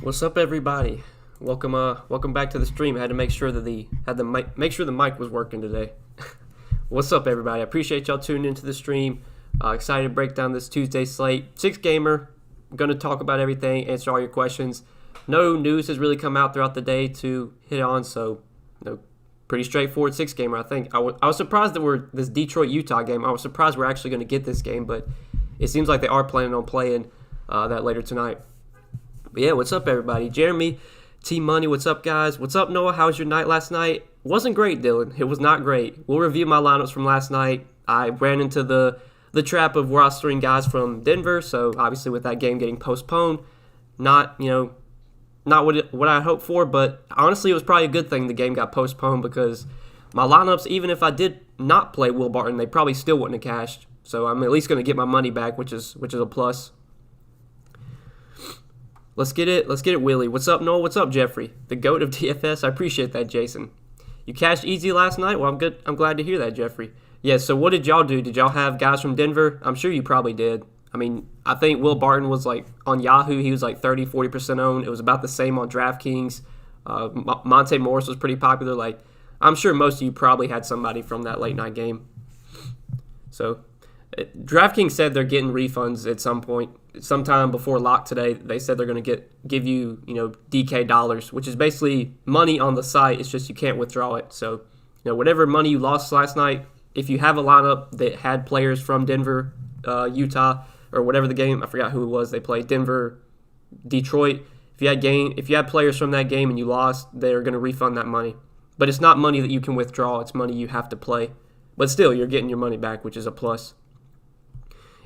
What's up, everybody? Welcome back to the stream. I had to make sure that make sure the mic was working today. What's up, everybody? I appreciate y'all tuning into the stream. Excited to break down this Tuesday slate. Six gamer. I'm gonna talk about everything, answer all your questions. No news has really come out throughout the day to hit on, so pretty straightforward six gamer. I think I was surprised that we're this Detroit Utah game. I was surprised we're actually going to get this game, but it seems like they are planning on playing that later tonight. But yeah, what's up, everybody? Jeremy, Team Money, what's up, guys? What's up, Noah? How was your night last night? Wasn't great, Dylan. It was not great. We'll review my lineups from last night. I ran into the trap of rostering guys from Denver, so obviously with that game getting postponed, not what I hoped for, but honestly it was probably a good thing the game got postponed because my lineups, even if I did not play Will Barton, they probably still wouldn't have cashed. So I'm at least going to get my money back, which is a plus. Let's get it, Willie. What's up, Noel? What's up, Jeffrey? The GOAT of DFS. I appreciate that, Jason. You cashed easy last night? Well, I'm good. I'm glad to hear that, Jeffrey. Yeah, so what did y'all do? Did y'all have guys from Denver? I'm sure you probably did. I mean, I think Will Barton was like on Yahoo, he was like 30-40% owned. It was about the same on Draftkings. Monte Morris was pretty popular. Like, I'm sure most of you probably had somebody from that late night game. So, DraftKings said they're getting refunds at some point, sometime before lock today. They said they're going to give you, DK dollars, which is basically money on the site. It's just you can't withdraw it. So, whatever money you lost last night, if you have a lineup that had players from Denver, Utah, or whatever the game, I forgot who it was they played, Denver, Detroit. If you had players from that game and you lost, they're going to refund that money. But it's not money that you can withdraw, it's money you have to play. But still, you're getting your money back, which is a plus.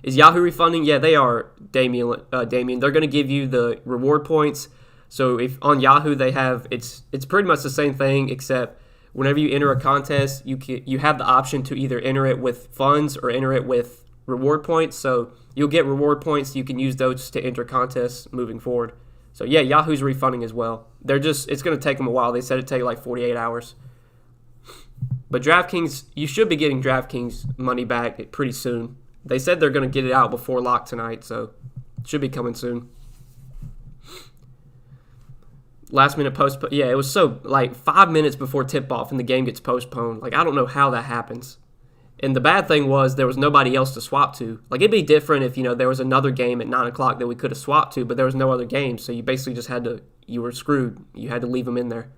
Is Yahoo refunding? Yeah, they are, Damien. They're going to give you the reward points. So if on Yahoo they have, it's pretty much the same thing, except whenever you enter a contest, you have the option to either enter it with funds or enter it with reward points. So you'll get reward points. You can use those to enter contests moving forward. So yeah, Yahoo's refunding as well. It's going to take them a while. They said it'd take like 48 hours. But DraftKings, you should be getting DraftKings money back pretty soon. They said they're going to get it out before lock tonight, so it should be coming soon. Last minute postpone. Yeah, it was so like 5 minutes before tip off and the game gets postponed. Like, I don't know how that happens. And the bad thing was there was nobody else to swap to. Like, it'd be different if, there was another game at 9 o'clock that we could have swapped to, but there was no other game. So you basically just you were screwed. You had to leave them in there.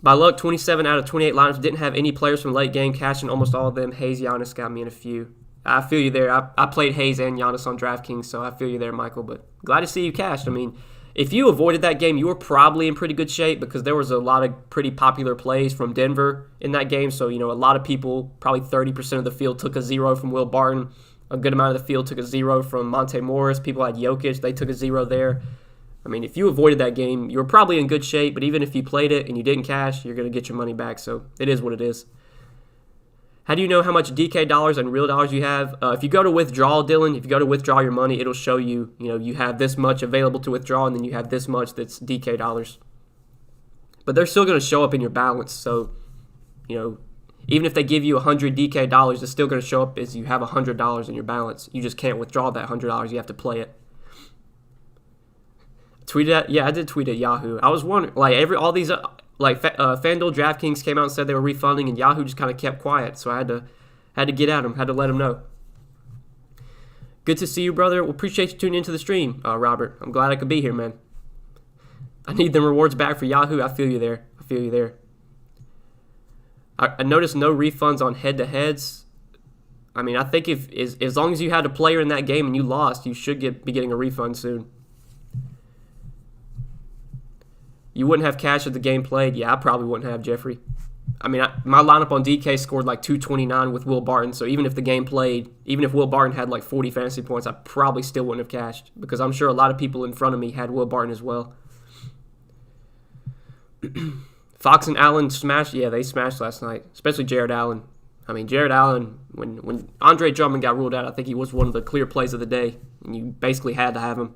By luck, 27 out of 28 lineups didn't have any players from late game cashing almost all of them. Hayes, Giannis got me in a few. I feel you there. I played Hayes and Giannis on DraftKings, so I feel you there, Michael. But glad to see you cashed. I mean, if you avoided that game, you were probably in pretty good shape because there was a lot of pretty popular plays from Denver in that game. So, a lot of people, probably 30% of the field took a 0 from Will Barton. A good amount of the field took a 0 from Monte Morris. People had Jokic. They took a 0 there. I mean, if you avoided that game, you were probably in good shape. But even if you played it and you didn't cash, you're going to get your money back. So it is what it is. How do you know how much DK dollars and real dollars you have? If you go to withdrawal, Dylan, if you go to withdraw your money, it'll show you, you have this much available to withdraw, and then you have this much that's DK dollars. But they're still going to show up in your balance. So, even if they give you 100 DK dollars, it's still going to show up as you have $100 in your balance. You just can't withdraw that $100. You have to play it. I did tweet at Yahoo. I was wondering, all these FanDuel, DraftKings came out and said they were refunding, and Yahoo just kind of kept quiet. So I had to get at them, had to let them know. Good to see you, brother. Well, appreciate you tuning into the stream, Robert. I'm glad I could be here, man. I need them rewards back for Yahoo. I feel you there. I noticed no refunds on head-to-heads. I mean, I think as long as you had a player in that game and you lost, you should be getting a refund soon. You wouldn't have cash if the game played? Yeah, I probably wouldn't have, Jeffrey. I mean, my lineup on DK scored like 229 with Will Barton, so even if the game played, even if Will Barton had like 40 fantasy points, I probably still wouldn't have cashed because I'm sure a lot of people in front of me had Will Barton as well. Fox and Allen smashed? Yeah, they smashed last night, especially Jared Allen. I mean, Jared Allen, when Andre Drummond got ruled out, I think he was one of the clear plays of the day, and you basically had to have him.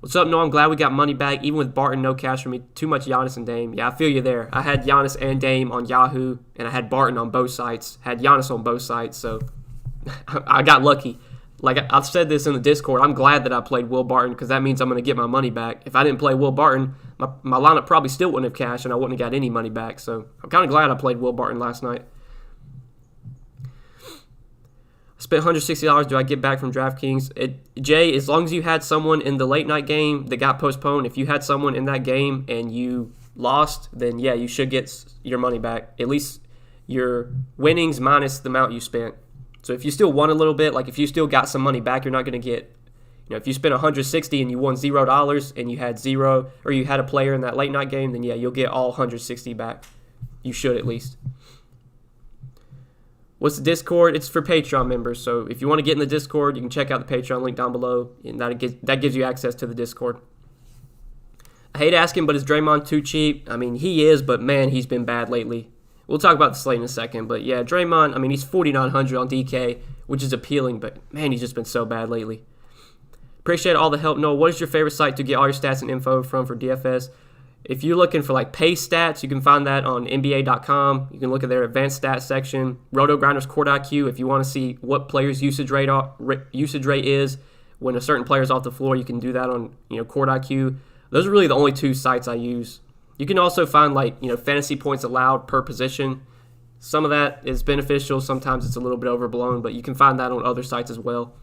What's up, Noah? I'm glad we got money back. Even with Barton, no cash for me. Too much Giannis and Dame. Yeah, I feel you there. I had Giannis and Dame on Yahoo, and I had Barton on both sites. Had Giannis on both sites, so I got lucky. like I've said this in the Discord, I'm glad that I played Will Barton because that means I'm going to get my money back. If I didn't play Will Barton, my lineup probably still wouldn't have cashed and I wouldn't have got any money back. So I'm kind of glad I played Will Barton last night. I spent $160. Do I get back from DraftKings? Jay, as long as you had someone in the late night game that got postponed, if you had someone in that game and you lost, then yeah, you should get your money back. At least your winnings minus the amount you spent. So if you still won a little bit, like if you still got some money back, you're not going to get, if you spent $160 and you won $0 and you had zero, or you had a player in that late night game, then yeah, you'll get all $160 back. You should at least. What's the Discord? It's for Patreon members. So if you want to get in the Discord, you can check out the Patreon link down below, and that gives you access to the Discord. I hate asking, but is Draymond too cheap? I mean, he is, but man, he's been bad lately. We'll talk about the slate in a second, but yeah, Draymond, I mean, he's 4,900 on DK, which is appealing, but man, he's just been so bad lately. Appreciate all the help. Noah, what is your favorite site to get all your stats and info from for DFS? If you're looking for like pace stats, you can find that on NBA.com. You can look at their advanced stats section. Roto Grinders Court IQ, if you want to see what players' usage rate is when a certain player is off the floor, you can do that on Court IQ. Those are really the only two sites I use. You can also find fantasy points allowed per position. Some of that is beneficial. Sometimes it's a little bit overblown, but you can find that on other sites as well.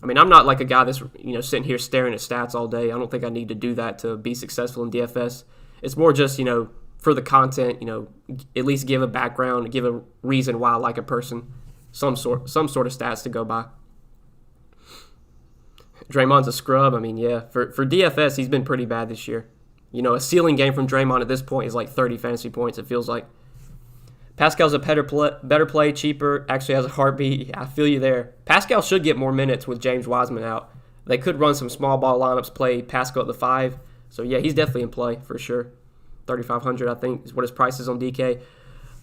I mean, I'm not like a guy that's sitting here staring at stats all day. I don't think I need to do that to be successful in DFS. It's more just for the content. At least give a background, give a reason why I like a person, some sort of stats to go by. Draymond's a scrub. I mean, yeah, for DFS, he's been pretty bad this year. A ceiling game from Draymond at this point is like 30 fantasy points, it feels like. Pascal's a better play, cheaper, actually has a heartbeat. I feel you there. Pascal should get more minutes with James Wiseman out. They could run some small ball lineups, play Pascal at the 5. So, yeah, he's definitely in play for sure. 3,500, I think, is what his price is on DK.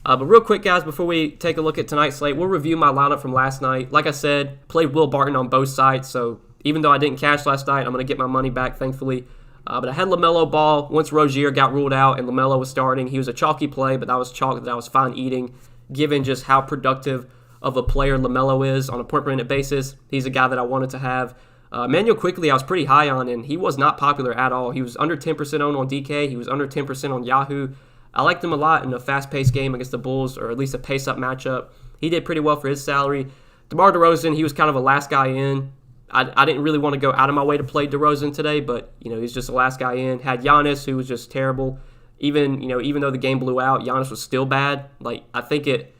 But real quick, guys, before we take a look at tonight's slate, we'll review my lineup from last night. Like I said, played Will Barton on both sides, so even though I didn't cash last night, I'm going to get my money back, thankfully. But I had LaMelo Ball. Once Rozier got ruled out and LaMelo was starting, he was a chalky play, but that was chalk that I was fine eating, given just how productive of a player LaMelo is on a point-per-minute basis. He's a guy that I wanted to have. Manuel Quickly I was pretty high on, and he was not popular at all. He was under 10% owned on DK. He was under 10% on Yahoo. I liked him a lot in a fast-paced game against the Bulls, or at least a pace-up matchup. He did pretty well for his salary. DeMar DeRozan, he was kind of a last guy in. I didn't really want to go out of my way to play DeRozan today, but he's just the last guy in. Had Giannis, who was just terrible. Even though the game blew out, Giannis was still bad. Like I think it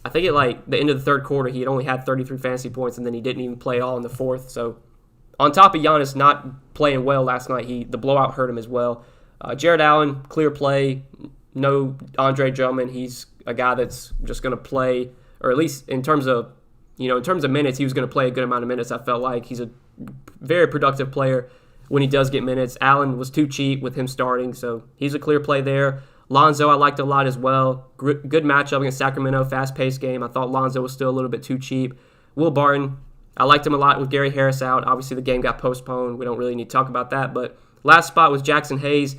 like the end of the third quarter, he had only had 33 fantasy points, and then he didn't even play at all in the fourth. So on top of Giannis not playing well last night, the blowout hurt him as well. Jared Allen, clear play. No Andre Drummond. He's a guy that's just going to play, or at least in terms of minutes, he was going to play a good amount of minutes. I felt like he's a very productive player when he does get minutes. Allen was too cheap with him starting, so he's a clear play there. Lonzo I liked a lot as well. Good matchup against Sacramento, fast-paced game. I thought Lonzo was still a little bit too cheap. Will Barton, I liked him a lot with Gary Harris out. Obviously, the game got postponed. We don't really need to talk about that, but last spot was Jackson Hayes.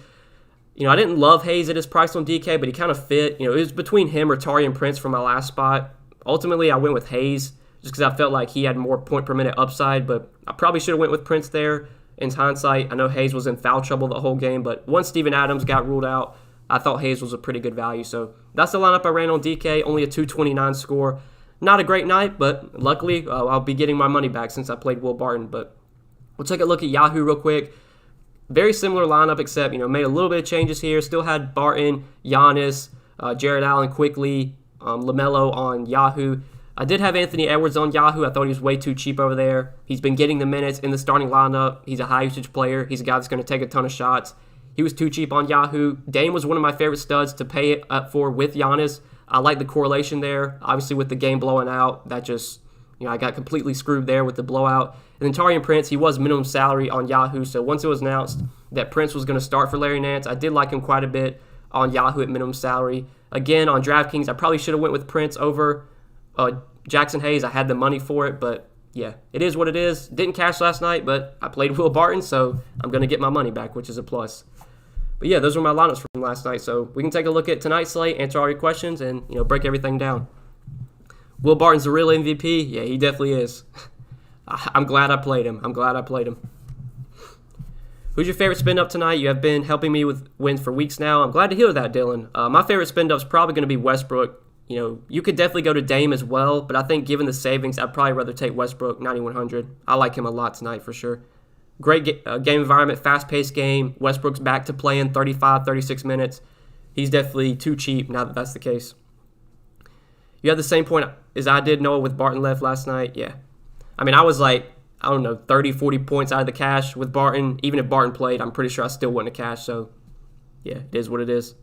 I didn't love Hayes at his price on DK, but he kind of fit. It was between him or Taurean Prince for my last spot. Ultimately, I went with Hayes, just because I felt like he had more point-per-minute upside, but I probably should have went with Prince there in hindsight. I know Hayes was in foul trouble the whole game, but once Steven Adams got ruled out, I thought Hayes was a pretty good value. So that's the lineup I ran on DK, only a 229 score. Not a great night, but luckily I'll be getting my money back since I played Will Barton. But we'll take a look at Yahoo real quick. Very similar lineup, except made a little bit of changes here. Still had Barton, Giannis, Jared Allen quickly, LaMelo on Yahoo. I did have Anthony Edwards on Yahoo. I thought he was way too cheap over there. He's been getting the minutes in the starting lineup. He's a high-usage player. He's a guy that's going to take a ton of shots. He was too cheap on Yahoo. Dame was one of my favorite studs to pay it up for with Giannis. I like the correlation there. Obviously, with the game blowing out, that just, I got completely screwed there with the blowout. And then Taurean Prince, he was minimum salary on Yahoo. So once it was announced that Prince was going to start for Larry Nance, I did like him quite a bit on Yahoo at minimum salary. Again, on DraftKings, I probably should have went with Prince over Jackson Hayes. I had the money for it, but yeah, it is what it is. Didn't cash last night, but I played Will Barton, so I'm going to get my money back, which is a plus. But yeah, those were my lineups from last night. So we can take a look at tonight's slate, answer all your questions, and break everything down. Will Barton's the real MVP? Yeah, he definitely is. I'm glad I played him. I'm glad I played him. Who's your favorite spin up tonight? You have been helping me with wins for weeks now. I'm glad to hear that, Dylan. My favorite spin up is probably going to be Westbrook. You could definitely go to Dame as well, but I think given the savings, I'd probably rather take Westbrook 9,100. I like him a lot tonight for sure. Great game environment, fast-paced game. Westbrook's back to playing 35, 36 minutes. He's definitely too cheap now that that's the case. You had the same point as I did, Noah, with Barton left last night? Yeah. I mean, I was like, 30, 40 points out of the cash with Barton. Even if Barton played, I'm pretty sure I still wouldn't have cashed. So, yeah, it is what it is.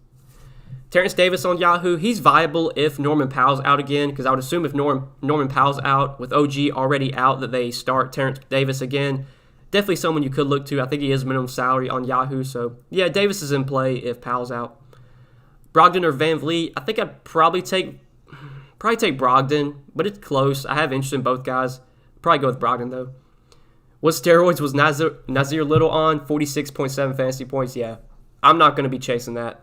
Terrence Davis on Yahoo, he's viable if Norman Powell's out again, because I would assume if Norman Powell's out, with OG already out, that they start Terrence Davis again. Definitely someone you could look to. I think he is minimum salary on Yahoo. So, yeah, Davis is in play if Powell's out. Brogdon or Van Vliet, I think I'd probably take Brogdon, but it's close. I have interest in both guys. Probably go with Brogdon, though. What steroids was Nasir Little on? 46.7 fantasy points. Yeah, I'm not going to be chasing that.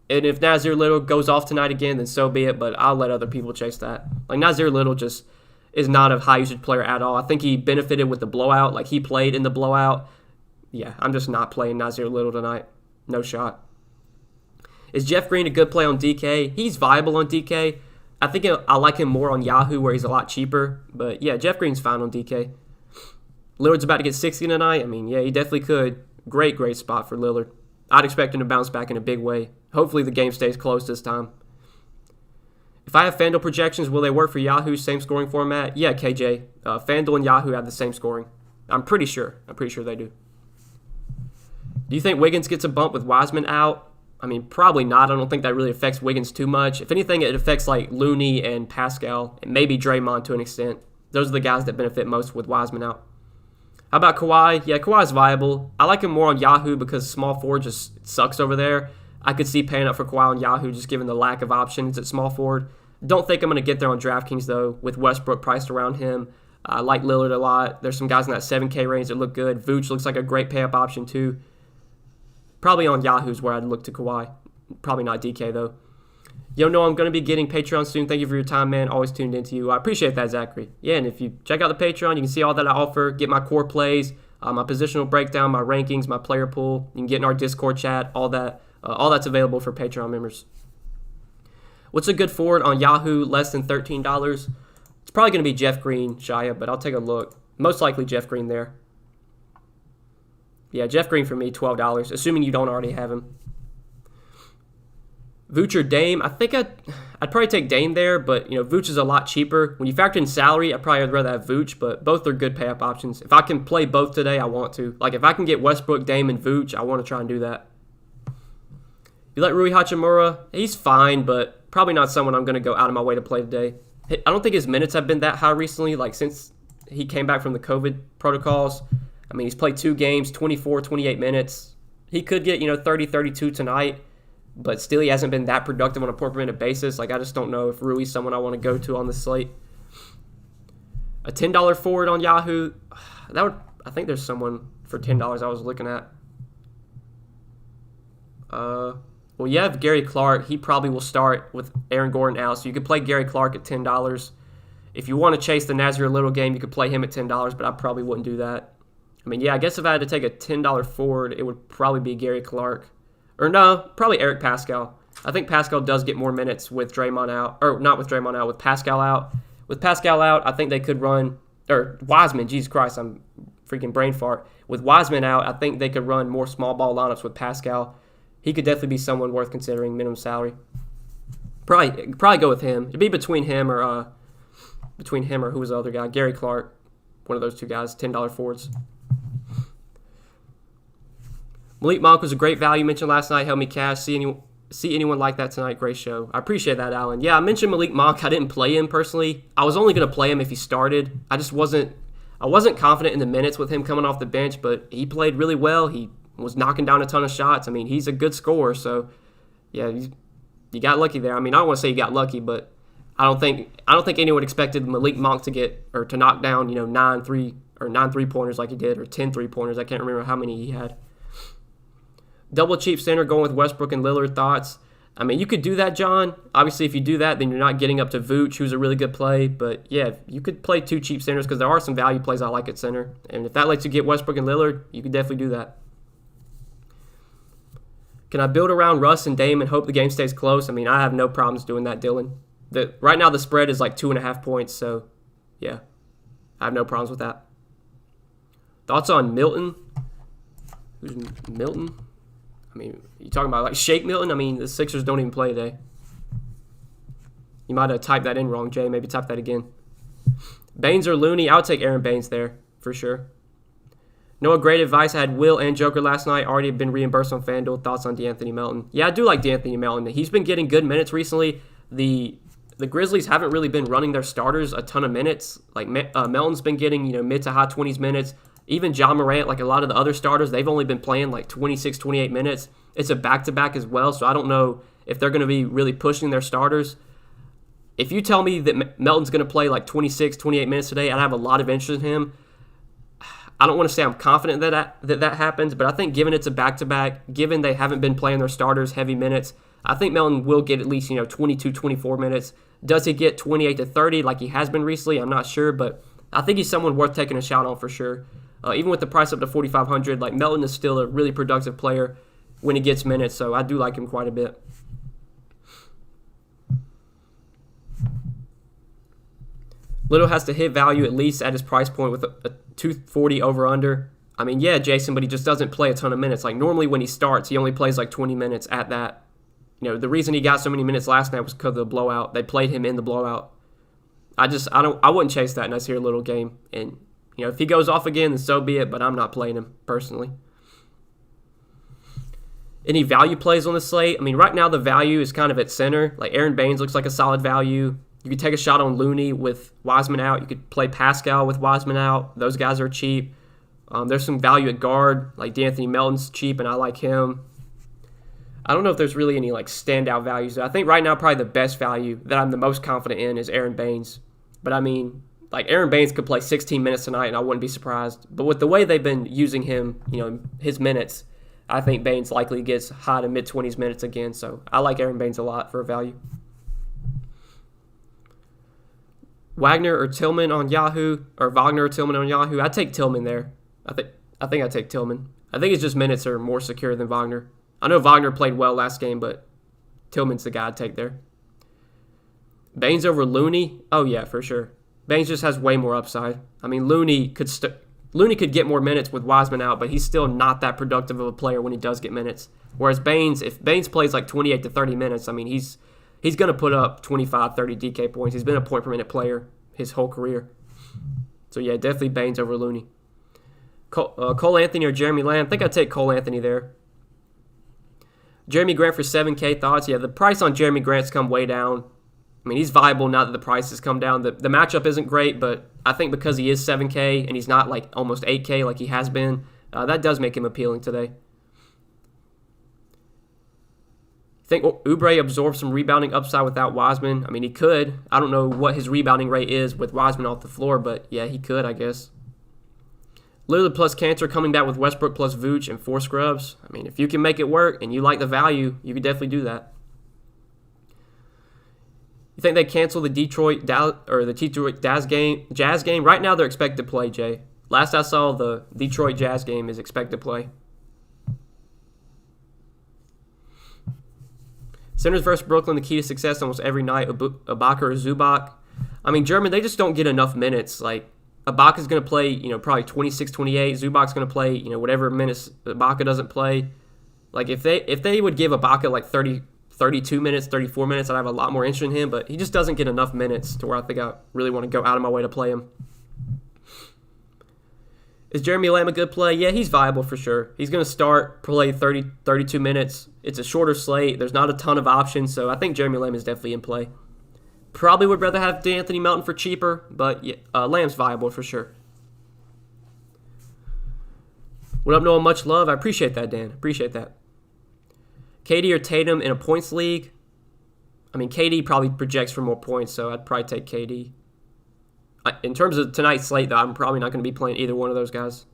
And if Nasir Little goes off tonight again, then so be it, but I'll let other people chase that. Like, Nasir Little just is not a high-usage player at all. I think he benefited with the blowout. Like, he played in the blowout. Yeah, I'm just not playing Nasir Little tonight. No shot. Is Jeff Green a good play on DK? He's viable on DK. I think I like him more on Yahoo where he's a lot cheaper. But, yeah, Jeff Green's fine on DK. Lillard's about to get 60 tonight. I mean, yeah, he definitely could. Great spot for Lillard. I'd expect him to bounce back in a big way. Hopefully the game stays close this time. If I have FanDuel projections, will they work for Yahoo? Same scoring format? Yeah, KJ. FanDuel and Yahoo have the same scoring. I'm pretty sure they do. Do you think Wiggins gets a bump with Wiseman out? I mean, probably not. I don't think that really affects Wiggins too much. If anything, it affects like Looney and Pascal, and maybe Draymond to an extent. Those are the guys that benefit most with Wiseman out. How about Kawhi? Yeah, Kawhi's viable. I like him more on Yahoo because small forward just sucks over there. I could see paying up for Kawhi on Yahoo just given the lack of options at small forward. Don't think I'm going to get there on Draftkings, though, with Westbrook priced around him. I like Lillard a lot. There's some guys in that 7K range that look good. Vooch looks like a great pay-up option, too. Probably on Yahoo's where I'd look to Kawhi. Probably not DK, though. Yo, no, I'm going to be getting Patreon soon. Thank you for your time, man. Always tuned into you. I appreciate that, Zachary. Yeah, and if you check out the Patreon, you can see all that I offer. Get my core plays, my positional breakdown, my rankings, my player pool. You can get in our Discord chat, all that. All that's available for Patreon members. What's a good forward on Yahoo less than $13? It's probably going to be Jeff Green, Shia, but I'll take a look. Most likely Jeff Green there. Yeah, Jeff Green for me, $12, assuming you don't already have him. Vooch or Dame, I think I'd probably take Dame there, but Vooch is a lot cheaper. When you factor in salary, I'd probably rather have Vooch, but both are good pay-up options. If I can play both today, I want to. Like, if I can get Westbrook, Dame, and Vooch, I want to try and do that. You like Rui Hachimura? He's fine, but probably not someone I'm going to go out of my way to play today. I don't think his minutes have been that high recently, like since he came back from the COVID protocols. I mean, he's played 2 games, 24, 28 minutes. He could get, 30, 32 tonight, but still he hasn't been that productive on a per-minute basis. Like, I just don't know if Rui's someone I want to go to on the slate. A $10 forward on Yahoo, I think there's someone for $10 I was looking at. Well, you have Gary Clark. He probably will start with Aaron Gordon out, so you could play Gary Clark at $10. If you want to chase the Nasir Little game, you could play him at $10, but I probably wouldn't do that. I mean, yeah, I guess if I had to take a $10 forward, it would probably be Gary Clark. Or no, probably Eric Pascal. I think Pascal does get more minutes with Draymond out. Or not with Draymond out, with Pascal out. With Pascal out, I think they could run, or Wiseman, Jesus Christ, I'm freaking brain fart. With Wiseman out, I think they could run more small ball lineups with Pascal. He could definitely be someone worth considering minimum salary. Probably go with him. It'd be between him or who was the other guy? Gary Clark. One of those two guys, $10 forwards. Malik Monk was a great value mentioned last night. Helped me cash. See anyone like that tonight? Great show. I appreciate that, Alan. Yeah, I mentioned Malik Monk. I didn't play him personally. I was only going to play him if he started. I wasn't confident in the minutes with him coming off the bench, but he played really well. He was knocking down a ton of shots. I mean, he's a good scorer, so yeah, you got lucky there. I mean, I don't want to say you got lucky, but I don't think anyone expected Malik Monk to knock down 9 3-pointers like he did, or 10 3-pointers. I can't remember how many he had. Double cheap center going with Westbrook and Lillard. Thoughts? I mean, you could do that, John. Obviously, if you do that, then you're not getting up to Vooch, who's a really good play. But yeah, you could play 2 cheap centers because there are some value plays I like at center. And if that lets you get Westbrook and Lillard, you could definitely do that. Can I build around Russ and Dame and hope the game stays close? I mean, I have no problems doing that, Dylan. Right now, the spread is like 2.5 points. So yeah, I have no problems with that. Thoughts on Milton? Who's Milton? I mean, you talking about like Shake Milton? I mean, the Sixers don't even play today. You might have typed that in wrong, Jay. Maybe type that again. Baines or Looney? I would take Aaron Baines there for sure. Noah, great advice. I had Will and Joker last night. Already been reimbursed on FanDuel. Thoughts on DeAnthony Melton? Yeah, I do like DeAnthony Melton. He's been getting good minutes recently. The Grizzlies haven't really been running their starters a ton of minutes. Like Melton's been getting mid to high 20s minutes. Even John Morant, like a lot of the other starters, they've only been playing like 26, 28 minutes. It's a back-to-back as well, so I don't know if they're going to be really pushing their starters. If you tell me that Melton's going to play like 26, 28 minutes today, I'd have a lot of interest in him. I don't want to say I'm confident that happens, but I think given it's a back-to-back, given they haven't been playing their starters heavy minutes, I think Melton will get at least 22, 24 minutes. Does he get 28 to 30 like he has been recently? I'm not sure, but I think he's someone worth taking a shot on for sure. Even with the price up to $4,500, like Melton is still a really productive player when he gets minutes, so I do like him quite a bit. Little has to hit value at least at his price point with a 240 over-under. I mean, yeah, Jason, but he just doesn't play a ton of minutes. Like normally when he starts, he only plays like 20 minutes at that. The reason he got so many minutes last night was because of the blowout. They played him in the blowout. I wouldn't chase that unless you're a little game. And if he goes off again, then so be it, but I'm not playing him personally. Any value plays on the slate? I mean, right now the value is kind of at center. Like Aaron Baines looks like a solid value. You could take a shot on Looney with Wiseman out. You could play Pascal with Wiseman out. Those guys are cheap. There's some value at guard. Like DeAnthony Melton's cheap, and I like him. I don't know if there's really any like standout values. I think right now probably the best value that I'm the most confident in is Aaron Baines. But I mean, like Aaron Baines could play 16 minutes tonight, and I wouldn't be surprised. But with the way they've been using him, his minutes, I think Baines likely gets high to mid-20s minutes again. So I like Aaron Baines a lot for a value. Wagner or Tillman on Yahoo, or Wagner or Tillman on Yahoo. I take Tillman there. I think I take Tillman. I think it's just minutes are more secure than Wagner. I know Wagner played well last game, but Tillman's the guy I'd take there. Baines over Looney? Oh yeah, for sure. Baines just has way more upside. I mean, Looney could get more minutes with Wiseman out, but he's still not that productive of a player when he does get minutes. Whereas Baines, if Baines plays like 28 to 30 minutes, I mean, he's going to put up 25, 30 DK points. He's been a point-per-minute player his whole career. So, yeah, definitely Baines over Looney. Cole Anthony or Jeremy Lamb? I think I'd take Cole Anthony there. Jeremy Grant for 7K thoughts? Yeah, the price on Jeremy Grant's come way down. I mean, he's viable now that the price has come down. The matchup isn't great, but I think because he is 7K and he's not like almost 8K like he has been, that does make him appealing today. Think Oubre absorbs some rebounding upside without Wiseman? I mean, he could. I don't know what his rebounding rate is with Wiseman off the floor, but yeah, he could, I guess. Lillard plus Cantor coming back with Westbrook plus Vooch and 4 scrubs. I mean, if you can make it work and you like the value, you could definitely do that. You think they cancel the Detroit Jazz game? Right now, they're expected to play, Jay. Last I saw, the Detroit Jazz game is expected to play. Centers versus Brooklyn, the key to success almost every night, Ibaka or Zubac. I mean, German, they just don't get enough minutes. Like, Ibaka's going to play, probably 26, 28. Zubac's going to play, whatever minutes Ibaka doesn't play. Like, if they would give Ibaka like 32 minutes, 34 minutes, I'd have a lot more interest in him, but he just doesn't get enough minutes to where I think I really want to go out of my way to play him. Is Jeremy Lamb a good play? Yeah, he's viable for sure. He's going to start, play 30, 32 minutes. It's a shorter slate. There's not a ton of options, so I think Jeremy Lamb is definitely in play. Probably would rather have DeAnthony Melton for cheaper, but yeah, Lamb's viable for sure. What up, Noah? Much love. I appreciate that, Dan. Appreciate that. KD or Tatum in a points league? I mean, KD probably projects for more points, so I'd probably take KD. In terms of tonight's slate, though, I'm probably not going to be playing either one of those guys.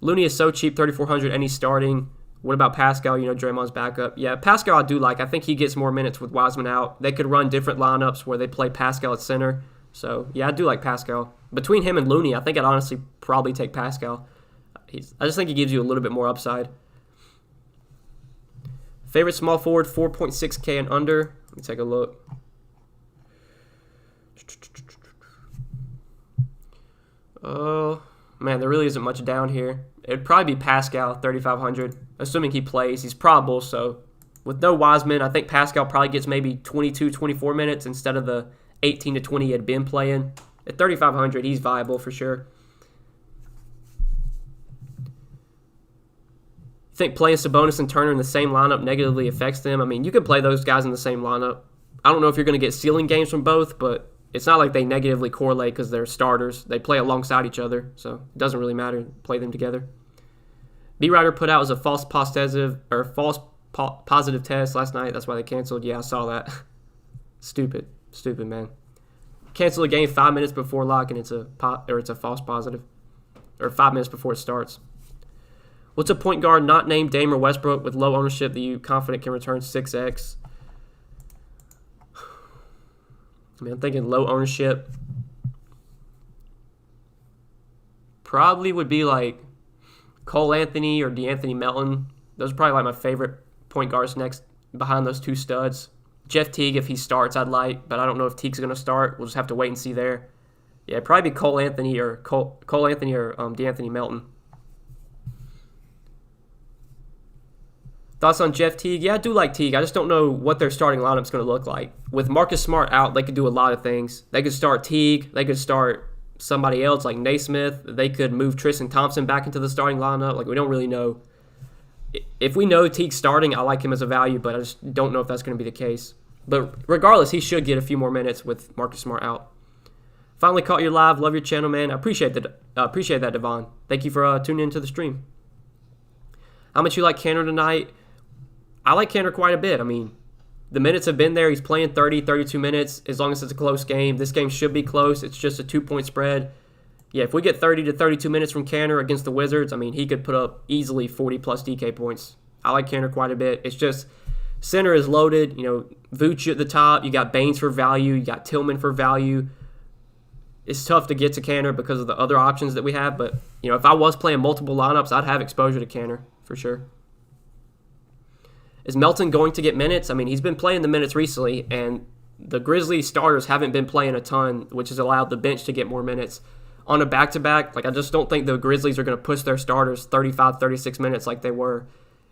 Looney is so cheap, $3,400, and he's starting. What about Pascal? Draymond's backup. Yeah, Pascal I do like. I think he gets more minutes with Wiseman out. They could run different lineups where they play Pascal at center. So, yeah, I do like Pascal. Between him and Looney, I think I'd honestly probably take Pascal. I just think he gives you a little bit more upside. Favorite small forward, 4.6K and under. Let me take a look. Oh, man, there really isn't much down here. It'd probably be Pascal, 3,500. Assuming he plays. He's probable, so with no Wiseman, I think Pascal probably gets maybe 22, 24 minutes instead of the 18 to 20 he had been playing. At 3,500, he's viable for sure. I think playing Sabonis and Turner in the same lineup negatively affects them. I mean, you could play those guys in the same lineup. I don't know if you're going to get ceiling games from both, but it's not like they negatively correlate because they're starters. They play alongside each other, so it doesn't really matter. Play them together. B-Rider put out as a false positive test last night. That's why they canceled. Yeah, I saw that. Stupid, man. Cancel a game 5 minutes before lock, and it's a false positive, or 5 minutes before it starts. What's a point guard not named Dame or Westbrook with low ownership that you confident can return 6x? I mean, I'm thinking low ownership. Probably would be like Cole Anthony or DeAnthony Melton. Those are probably like my favorite point guards next behind those two studs. Jeff Teague, if he starts, I'd like, but I don't know if Teague's going to start. We'll just have to wait and see there. Yeah, it'd probably be Cole Anthony or DeAnthony Melton. Thoughts on Jeff Teague? Yeah, I do like Teague. I just don't know what their starting lineup's going to look like. With Marcus Smart out, they could do a lot of things. They could start Teague. They could start somebody else like Naismith. They could move Tristan Thompson back into the starting lineup. Like, we don't really know. If we know Teague's starting, I like him as a value, but I just don't know if that's going to be the case. But regardless, he should get a few more minutes with Marcus Smart out. Finally caught you live. Love your channel, man. I appreciate that, Devon. Thank you for tuning into the stream. How much you like Kanter tonight? I like Kanter quite a bit. I mean, the minutes have been there. He's playing 30, 32 minutes as long as it's a close game. This game should be close. It's just a 2-point spread. Yeah, if we get 30 to 32 minutes from Kanter against the Wizards, I mean, he could put up easily 40-plus DK points. I like Kanter quite a bit. It's just center is loaded. Vooch at the top. You got Baines for value. You got Tillman for value. It's tough to get to Kanter because of the other options that we have. But, if I was playing multiple lineups, I'd have exposure to Kanter for sure. Is Melton going to get minutes? I mean, he's been playing the minutes recently, and the Grizzlies starters haven't been playing a ton, which has allowed the bench to get more minutes. On a back-to-back, I just don't think the Grizzlies are going to push their starters 35, 36 minutes like they were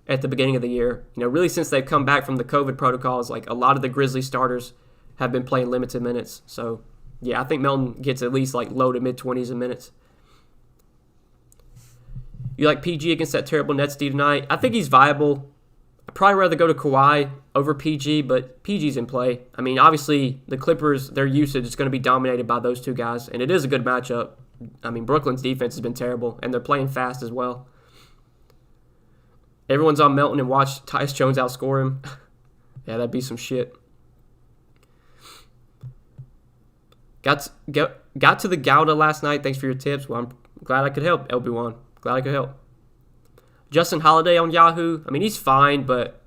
at the beginning of the year. Really since they've come back from the COVID protocols, a lot of the Grizzlies starters have been playing limited minutes. So, yeah, I think Melton gets at least low to mid-20s in minutes. You like PG against that terrible Nets D tonight? I think he's viable. I'd probably rather go to Kawhi over PG, but PG's in play. I mean, obviously, the Clippers, their usage is going to be dominated by those two guys, and it is a good matchup. I mean, Brooklyn's defense has been terrible, and they're playing fast as well. Everyone's on Melton and watch Tyus Jones outscore him. Yeah, that'd be some shit. Got to the Gouda last night. Thanks for your tips. Well, I'm glad I could help, LB1. Glad I could help. Justin Holiday on Yahoo. I mean, he's fine, but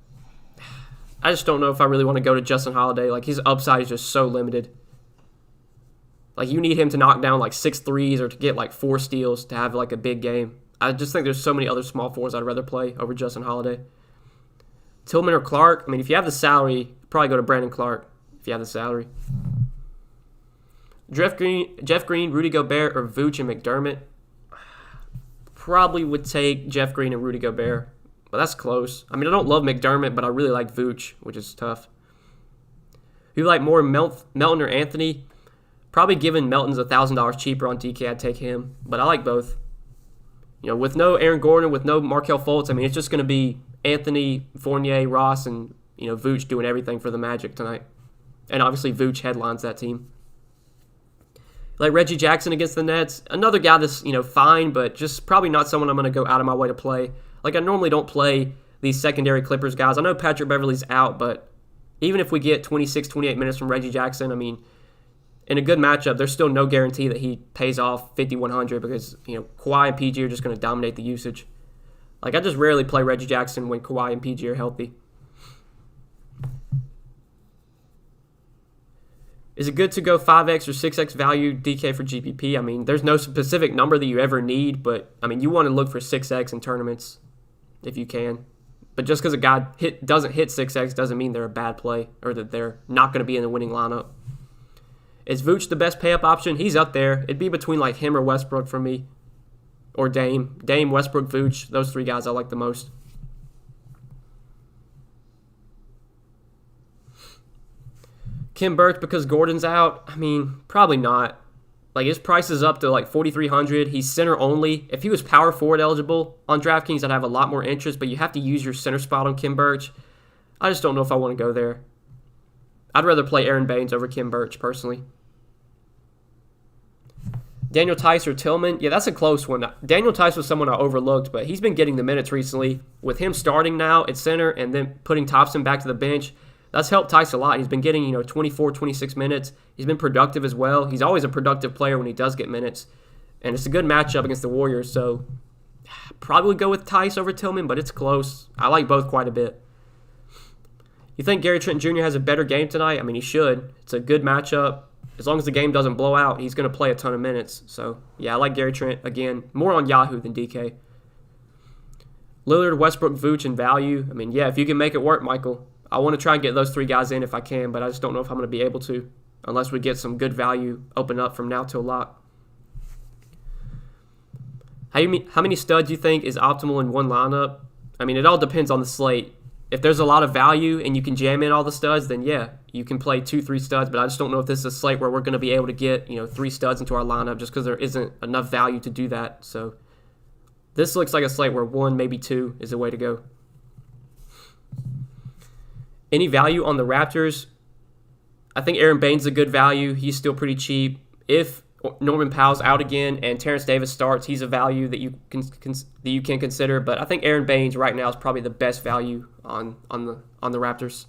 I just don't know if I really want to go to Justin Holiday. His upside is just so limited. You need him to knock down 6 threes or to get 4 steals to have a big game. I just think there's so many other small forwards I'd rather play over Justin Holiday. Tillman or Clark? I mean, if you have the salary, probably go to Brandon Clark if you have the salary. Jeff Green, Rudy Gobert, or Vooch and McDermott? Probably would take Jeff Green and Rudy Gobert, but that's close. I mean, I don't love McDermott, but I really like Vooch, which is tough. Who you like more, Melton or Anthony? Probably given Melton's $1,000 cheaper on DK, I'd take him, but I like both. With no Aaron Gordon, with no Markelle Fultz, I mean, it's just going to be Anthony, Fournier, Ross, and Vooch doing everything for the Magic tonight. And obviously Vooch headlines that team. Like Reggie Jackson against the Nets, another guy that's, fine, but just probably not someone I'm going to go out of my way to play. I normally don't play these secondary Clippers guys. I know Patrick Beverley's out, but even if we get 26, 28 minutes from Reggie Jackson, I mean, in a good matchup, there's still no guarantee that he pays off 5,100 because, Kawhi and PG are just going to dominate the usage. Like, I just rarely play Reggie Jackson when Kawhi and PG are healthy. Is it good to go 5x or 6x value DK for GPP? I mean, there's no specific number that you ever need, but, I mean, you want to look for 6x in tournaments if you can. But just because a guy doesn't hit 6x doesn't mean they're a bad play or that they're not going to be in the winning lineup. Is Vooch the best pay-up option? He's up there. It'd be between like him or Westbrook for me. Or Dame. Dame, Westbrook, Vooch. Those three guys I like the most. Kim Burke because Gordon's out? I mean, probably not. Like, his price is up to like $4,300. He's center only. If he was power forward eligible on DraftKings, I'd have a lot more interest, but you have to use your center spot on Kim Birch. I just don't know if I want to go there. I'd rather play Aaron Baines over Kim Birch, personally. Daniel Tice or Tillman? Yeah, that's a close one. Daniel Tice was someone I overlooked, but he's been getting the minutes recently. With him starting now at center and then putting Thompson back to the bench, that's helped Tice a lot. He's been getting, 24, 26 minutes. He's been productive as well. He's always a productive player when he does get minutes. And it's a good matchup against the Warriors, so probably go with Tice over Tillman, but it's close. I like both quite a bit. You think Gary Trent Jr. has a better game tonight? I mean, he should. It's a good matchup. As long as the game doesn't blow out, he's going to play a ton of minutes. So, yeah, I like Gary Trent, again, more on Yahoo than DK. Lillard, Westbrook, Vooch, and value. I mean, yeah, if you can make it work, Michael. I want to try and get those three guys in if I can, but I just don't know if I'm going to be able to unless we get some good value open up from now till lock. How many studs do you think is optimal in one lineup? I mean, it all depends on the slate. If there's a lot of value and you can jam in all the studs, then yeah, you can play 2-3 studs, but I just don't know if this is a slate where we're going to be able to get, 3 studs into our lineup just because there isn't enough value to do that. So this looks like a slate where 1, maybe 2 is the way to go. Any value on the Raptors? I think Aaron Baines is a good value. He's still pretty cheap. If Norman Powell's out again and Terrence Davis starts, he's a value that you can consider. But I think Aaron Baines right now is probably the best value on the Raptors.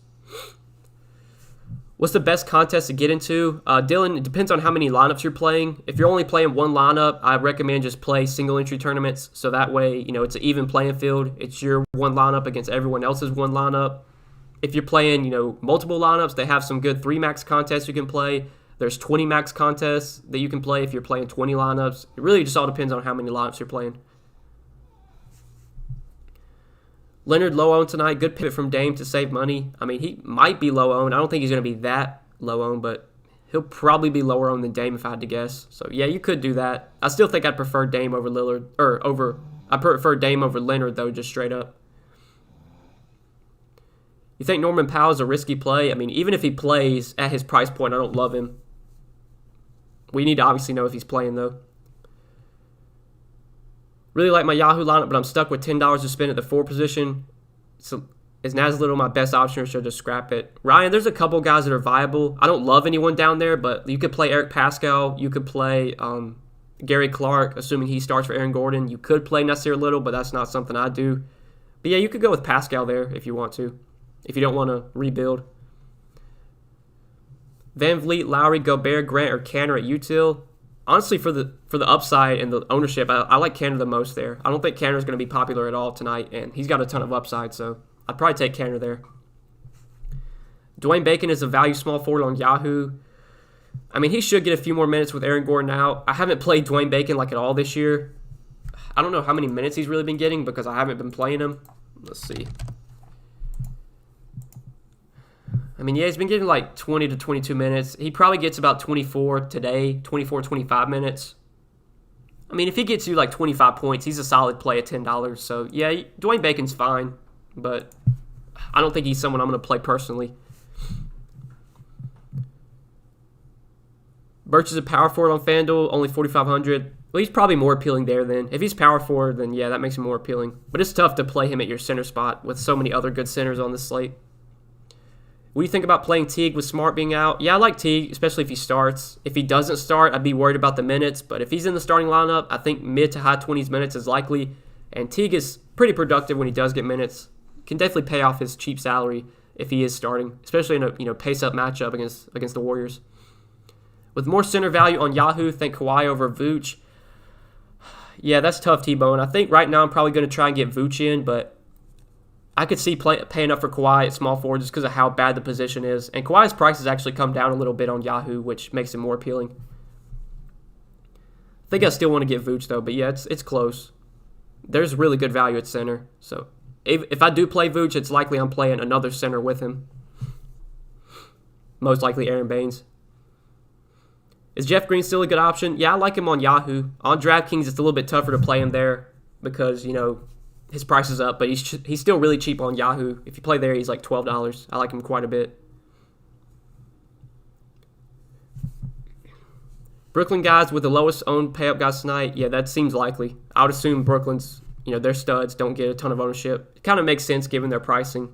What's the best contest to get into? Dylan, it depends on how many lineups you're playing. If you're only playing one lineup, I recommend just play single entry tournaments. So that way, it's an even playing field. It's your one lineup against everyone else's one lineup. If you're playing, multiple lineups, they have some good 3 max contests you can play. There's 20 max contests that you can play if you're playing 20 lineups. It really just all depends on how many lineups you're playing. Leonard low owned tonight. Good pivot from Dame to save money. I mean, he might be low owned. I don't think he's going to be that low owned, but he'll probably be lower owned than Dame if I had to guess. So yeah, you could do that. I still think I'd prefer Dame over Lillard I prefer Dame over Leonard though, just straight up. You think Norman Powell is a risky play? I mean, even if he plays at his price point, I don't love him. We need to obviously know if he's playing, though. Really like my Yahoo lineup, but I'm stuck with $10 to spend at the 4 position. So is Naz Little my best option, or should I just scrap it? Ryan, there's a couple guys that are viable. I don't love anyone down there, but you could play Eric Pascal. You could play Gary Clark, assuming he starts for Aaron Gordon. You could play Nasir Little, but that's not something I do. But yeah, you could go with Pascal there if you want to, if you don't want to rebuild. Van Vliet, Lowry, Gobert, Grant, or Canner at util. Honestly, for the upside and the ownership, I like Canner the most there. I don't think Canner's going to be popular at all tonight, and he's got a ton of upside, so I'd probably take Canner there. Dwayne Bacon is a value small forward on Yahoo. I mean, he should get a few more minutes with Aaron Gordon out. I haven't played Dwayne Bacon like at all this year. I don't know how many minutes he's really been getting because I haven't been playing him. Let's see. I mean, yeah, he's been getting like 20 to 22 minutes. He probably gets about 24 today, 24, 25 minutes. I mean, if he gets you like 25 points, he's a solid play at $10. So, yeah, Dwayne Bacon's fine, but I don't think he's someone I'm going to play personally. Birch is a power forward on FanDuel, only 4,500. Well, he's probably more appealing there then. If he's power forward, then yeah, that makes him more appealing. But it's tough to play him at your center spot with so many other good centers on this slate. What do you think about playing Teague with Smart being out? Yeah, I like Teague, especially if he starts. If he doesn't start, I'd be worried about the minutes. But if he's in the starting lineup, I think mid to high 20s minutes is likely. And Teague is pretty productive when he does get minutes. Can definitely pay off his cheap salary if he is starting, especially in a pace-up matchup against the Warriors. With more center value on Yahoo, think Kawhi over Vooch. Yeah, that's tough, T-Bone. I think right now I'm probably going to try and get Vooch in, but I could see paying up for Kawhi at small forward just because of how bad the position is. And Kawhi's price has actually come down a little bit on Yahoo, which makes it more appealing. I think I still want to get Vooch, though, but yeah, it's close. There's really good value at center. So if I do play Vooch, it's likely I'm playing another center with him. Most likely Aaron Baines. Is Jeff Green still a good option? Yeah, I like him on Yahoo. On Draftkings, it's a little bit tougher to play him there because, his price is up, but he's still really cheap on Yahoo. If you play there, he's like $12. I like him quite a bit. Brooklyn guys with the lowest owned pay-up guys tonight, yeah, that seems likely. I would assume Brooklyn's, their studs don't get a ton of ownership. It kind of makes sense given their pricing.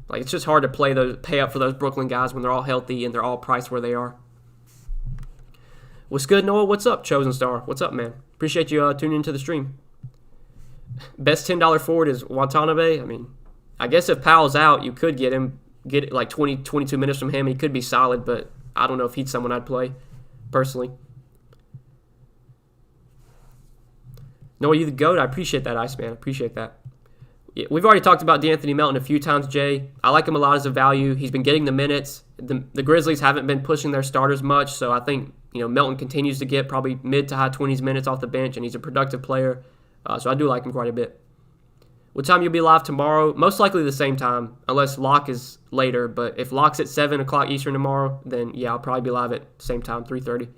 Like, it's just hard to pay up for those Brooklyn guys when they're all healthy and they're all priced where they are. What's good, Noah? What's up, Chosen Star? What's up, man? Appreciate you tuning into the stream. Best $10 forward is Watanabe. I mean, I guess if Powell's out, you could get like 20, 22 minutes from him. He could be solid, but I don't know if he's someone I'd play, personally. Noah, you the GOAT? I appreciate that, Iceman. I appreciate that. Yeah, we've already talked about D'Anthony Melton a few times, Jay. I like him a lot as a value. He's been getting the minutes. The Grizzlies haven't been pushing their starters much, so I think Melton continues to get probably mid to high 20s minutes off the bench, and he's a productive player. So I do like him quite a bit. What time you'll be live tomorrow? Most likely the same time, unless Locke is later. But if Locke's at 7 o'clock Eastern tomorrow, then yeah, I'll probably be live at the same time, 3:30.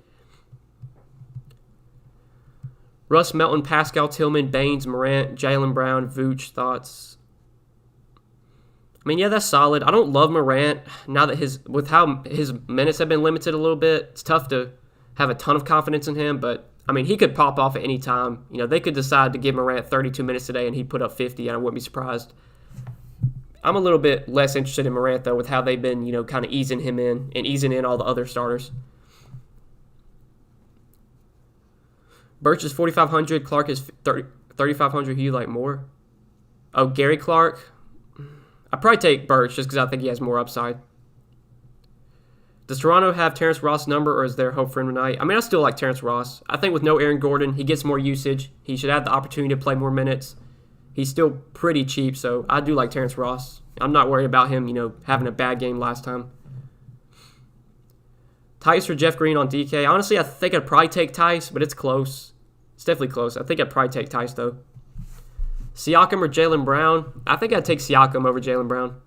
Russ, Melton, Pascal, Tillman, Baines, Morant, Jaylen Brown, Vooch, thoughts? I mean, yeah, that's solid. I don't love Morant now that with how his minutes have been limited a little bit. It's tough to have a ton of confidence in him, but I mean, he could pop off at any time. They could decide to give Morant 32 minutes today and he'd put up 50, and I wouldn't be surprised. I'm a little bit less interested in Morant, though, with how they've been, kind of easing him in and easing in all the other starters. Birch is 4,500. Clark is 3,500. Who you like more? Oh, Gary Clark. I'd probably take Birch just because I think he has more upside. Does Toronto have Terrence Ross' number, or is there hope for him tonight? I mean, I still like Terrence Ross. I think with no Aaron Gordon, he gets more usage. He should have the opportunity to play more minutes. He's still pretty cheap, so I do like Terrence Ross. I'm not worried about him, having a bad game last time. Tice or Jeff Green on DK? Honestly, I think I'd probably take Tice, but it's close. It's definitely close. I think I'd probably take Tice, though. Siakam or Jaylen Brown? I think I'd take Siakam over Jaylen Brown.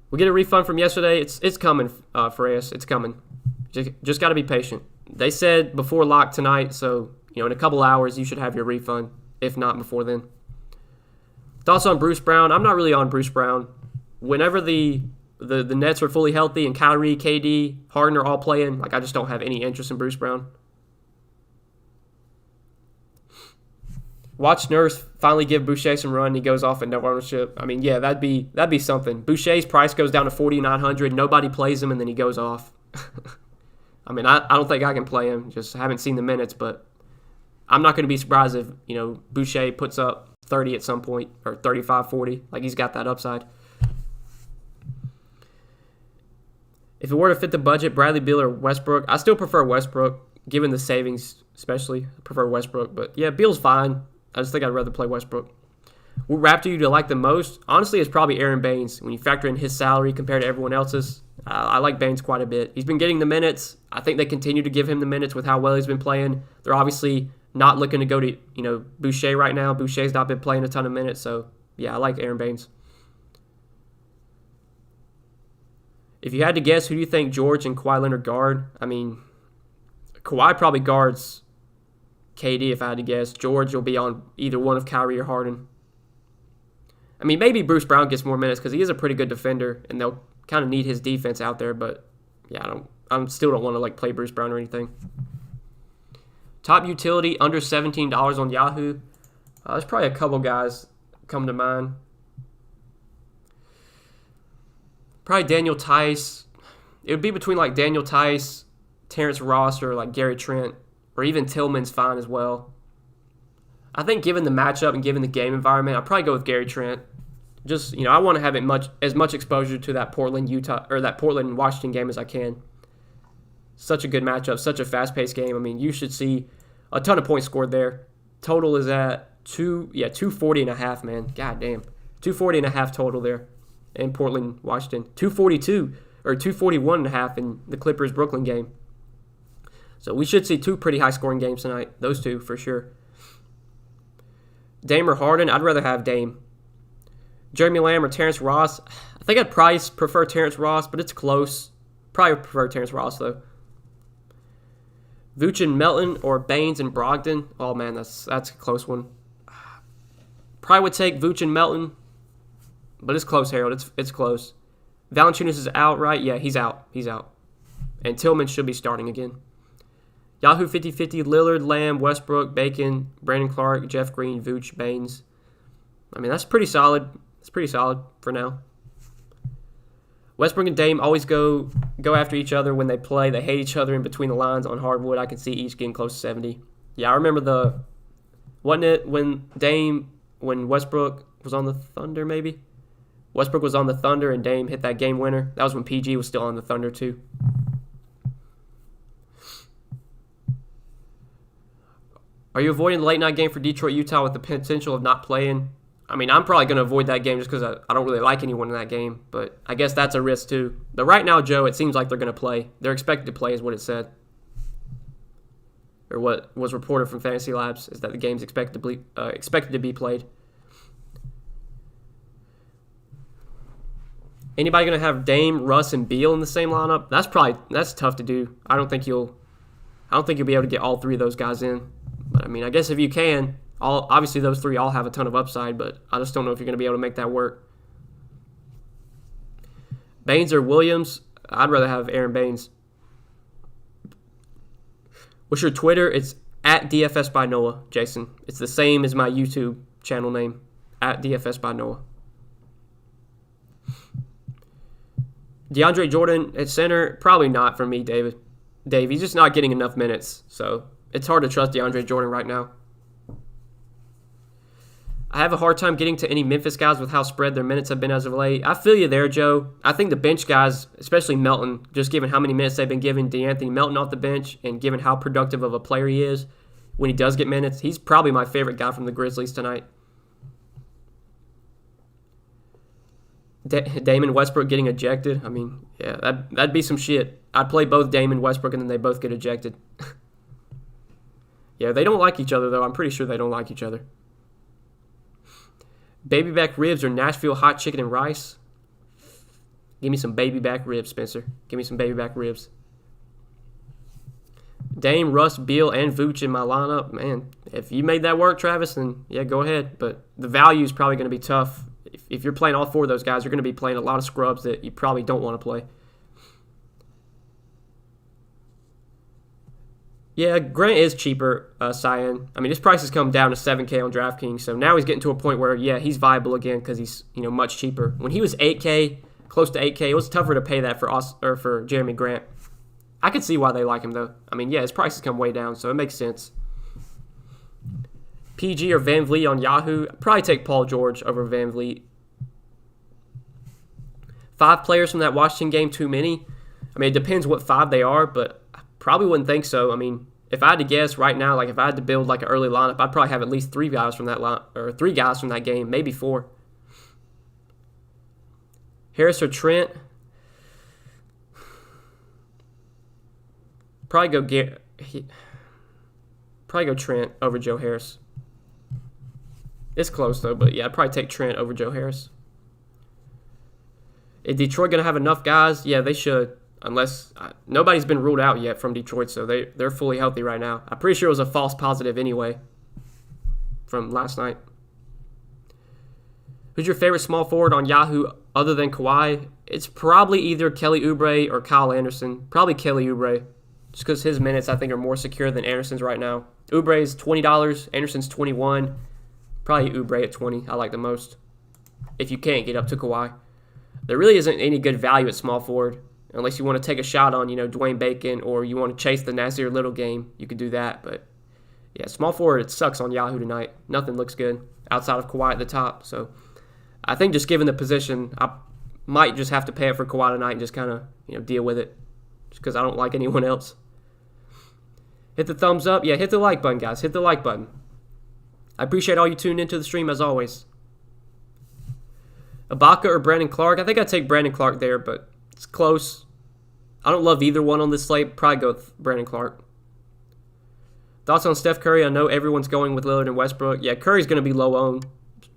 We get a refund from yesterday. It's coming, Freas. It's coming. Just got to be patient. They said before lock tonight, so in a couple hours you should have your refund, if not before then. Thoughts on Bruce Brown? I'm not really on Bruce Brown. Whenever the Nets are fully healthy and Kyrie, KD, Harden are all playing, I just don't have any interest in Bruce Brown. Watch Nurse finally give Boucher some run. He goes off at no ownership. I mean, yeah, that'd be something. Boucher's price goes down to 4,900. Nobody plays him, and then he goes off. I mean, I don't think I can play him. Just haven't seen the minutes, but I'm not going to be surprised if Boucher puts up 30 at some point, or 35, 40. He's got that upside. If it were to fit the budget, Bradley Beal or Westbrook, I still prefer Westbrook, given the savings especially. I prefer Westbrook, but yeah, Beal's fine. I just think I'd rather play Westbrook. What Raptor you to like the most? Honestly, it's probably Aaron Baines. When you factor in his salary compared to everyone else's, I like Baines quite a bit. He's been getting the minutes. I think they continue to give him the minutes with how well he's been playing. They're obviously not looking to go to Boucher right now. Boucher's not been playing a ton of minutes, so yeah, I like Aaron Baines. If you had to guess, who do you think George and Kawhi Leonard guard? I mean, Kawhi probably guards KD if I had to guess. George will be on either one of Kyrie or Harden. I mean, maybe Bruce Brown gets more minutes because he is a pretty good defender, and they'll kind of need his defense out there. But yeah, I still don't want to play Bruce Brown or anything. Top utility under $17 on Yahoo. There's probably a couple guys come to mind. Probably Daniel Tice. It would be between Daniel Tice, Terrence Ross, or Gary Trent, or even Tillman's fine as well. I think given the matchup and given the game environment, I'd probably go with Gary Trent. Just, I want to have as much exposure to that Portland-Washington game as I can. Such a good matchup, such a fast-paced game. I mean, you should see A ton of points scored there. Total is at 240.5, man. God damn. 240.5 total there in Portland, Washington. 242 or 241.5 in the Clippers-Brooklyn game. So we should see 2 pretty high-scoring games tonight. Those 2 for sure. Dame or Harden? I'd rather have Dame. Jeremy Lamb or Terrence Ross? I think I'd probably prefer Terrence Ross, but it's close. Probably prefer Terrence Ross, though. Vooch and Melton or Baines and Brogdon? Oh, man, that's a close one. Probably would take Vooch and Melton, but it's close, Harold. It's close. Valanciunas is out, right? Yeah, he's out. He's out. And Tillman should be starting again. Yahoo 50-50, Lillard, Lamb, Westbrook, Bacon, Brandon Clark, Jeff Green, Vooch, Baines. I mean, that's pretty solid. It's pretty solid for now. Westbrook and Dame always go after each other when they play. They hate each other in between the lines on hardwood. I can see each getting close to 70. Yeah, I remember wasn't it when Westbrook was on the Thunder, maybe? Westbrook was on the Thunder and Dame hit that game winner. That was when PG was still on the Thunder, too. Are you avoiding the late night game for Detroit, Utah with the potential of not playing? I mean, I'm probably going to avoid that game just because I don't really like anyone in that game. But I guess that's a risk, too. But right now, Joe, it seems like they're going to play. They're expected to play is what it said. Or what was reported from Fantasy Labs is that the game's expected to be played. Anybody going to have Dame, Russ, and Beal in the same lineup? That's tough to do. I don't think you'll be able to get all 3 of those guys in. But I mean, I guess if you can, obviously those 3 all have a ton of upside, but I just don't know if you're going to be able to make that work. Baines or Williams? I'd rather have Aaron Baines. What's your Twitter? It's at DFS by Noah, Jason. It's the same as my YouTube channel name, at DFS by Noah. DeAndre Jordan at center? Probably not for me, Dave. He's just not getting enough minutes, so it's hard to trust DeAndre Jordan right now. I have a hard time getting to any Memphis guys with how spread their minutes have been as of late. I feel you there, Joe. I think the bench guys, especially Melton, just given how many minutes they've been giving DeAnthony Melton off the bench and given how productive of a player he is when he does get minutes, he's probably my favorite guy from the Grizzlies tonight. Dame and Westbrook getting ejected. I mean, yeah, that'd be some shit. I'd play both Dame and Westbrook and then they both get ejected. Yeah, they don't like each other, though. I'm pretty sure they don't like each other. Baby back ribs or Nashville hot chicken and rice? Give me some baby back ribs, Spencer. Give me some baby back ribs. Dame, Russ, Beal, and Vooch in my lineup. Man, if you made that work, Travis, then yeah, go ahead. But the value is probably going to be tough. If you're playing all 4 of those guys, you're going to be playing a lot of scrubs that you probably don't want to play. Yeah, Grant is cheaper, Cyan. I mean, his price has come down to $7K on DraftKings, so now he's getting to a point where, yeah, he's viable again because he's much cheaper. When he was $8K, close to $8K, it was tougher to pay that for Jeremy Grant. I could see why they like him, though. I mean, yeah, his price has come way down, so it makes sense. PG or Van Vliet on Yahoo? I'd probably take Paul George over Van Vliet. 5 players from that Washington game, too many? I mean, it depends what 5 they are, but I probably wouldn't think so. I mean, if I had to guess right now, like if I had to build like an early lineup, I'd probably have at least 3 guys from that line, or 3 guys from that game, maybe 4. Harris or Trent? Probably go Trent over Joe Harris. It's close though, but yeah, I'd probably take Trent over Joe Harris. Is Detroit going to have enough guys? Yeah, they should. Unless nobody's been ruled out yet from Detroit, so they're fully healthy right now. I'm pretty sure it was a false positive anyway from last night. Who's your favorite small forward on Yahoo other than Kawhi? It's probably either Kelly Oubre or Kyle Anderson. Probably Kelly Oubre, just because his minutes I think are more secure than Anderson's right now. Oubre is $20, Anderson's $21. Probably Oubre at $20. I like the most. If you can't get up to Kawhi, there really isn't any good value at small forward. Unless you want to take a shot on, Dwayne Bacon, or you want to chase the Nasir Little game, you could do that. But, yeah, small forward, it sucks on Yahoo tonight. Nothing looks good outside of Kawhi at the top. So, I think just given the position, I might just have to pay it for Kawhi tonight and just kind of, deal with it. Just because I don't like anyone else. Hit the thumbs up. Yeah, hit the like button, guys. Hit the like button. I appreciate all you tuning into the stream as always. Ibaka or Brandon Clark? I think I'd take Brandon Clark there, but it's close. I don't love either one on this slate. Probably go with Brandon Clark. Thoughts on Steph Curry? I know everyone's going with Lillard and Westbrook. Yeah, Curry's going to be low owned.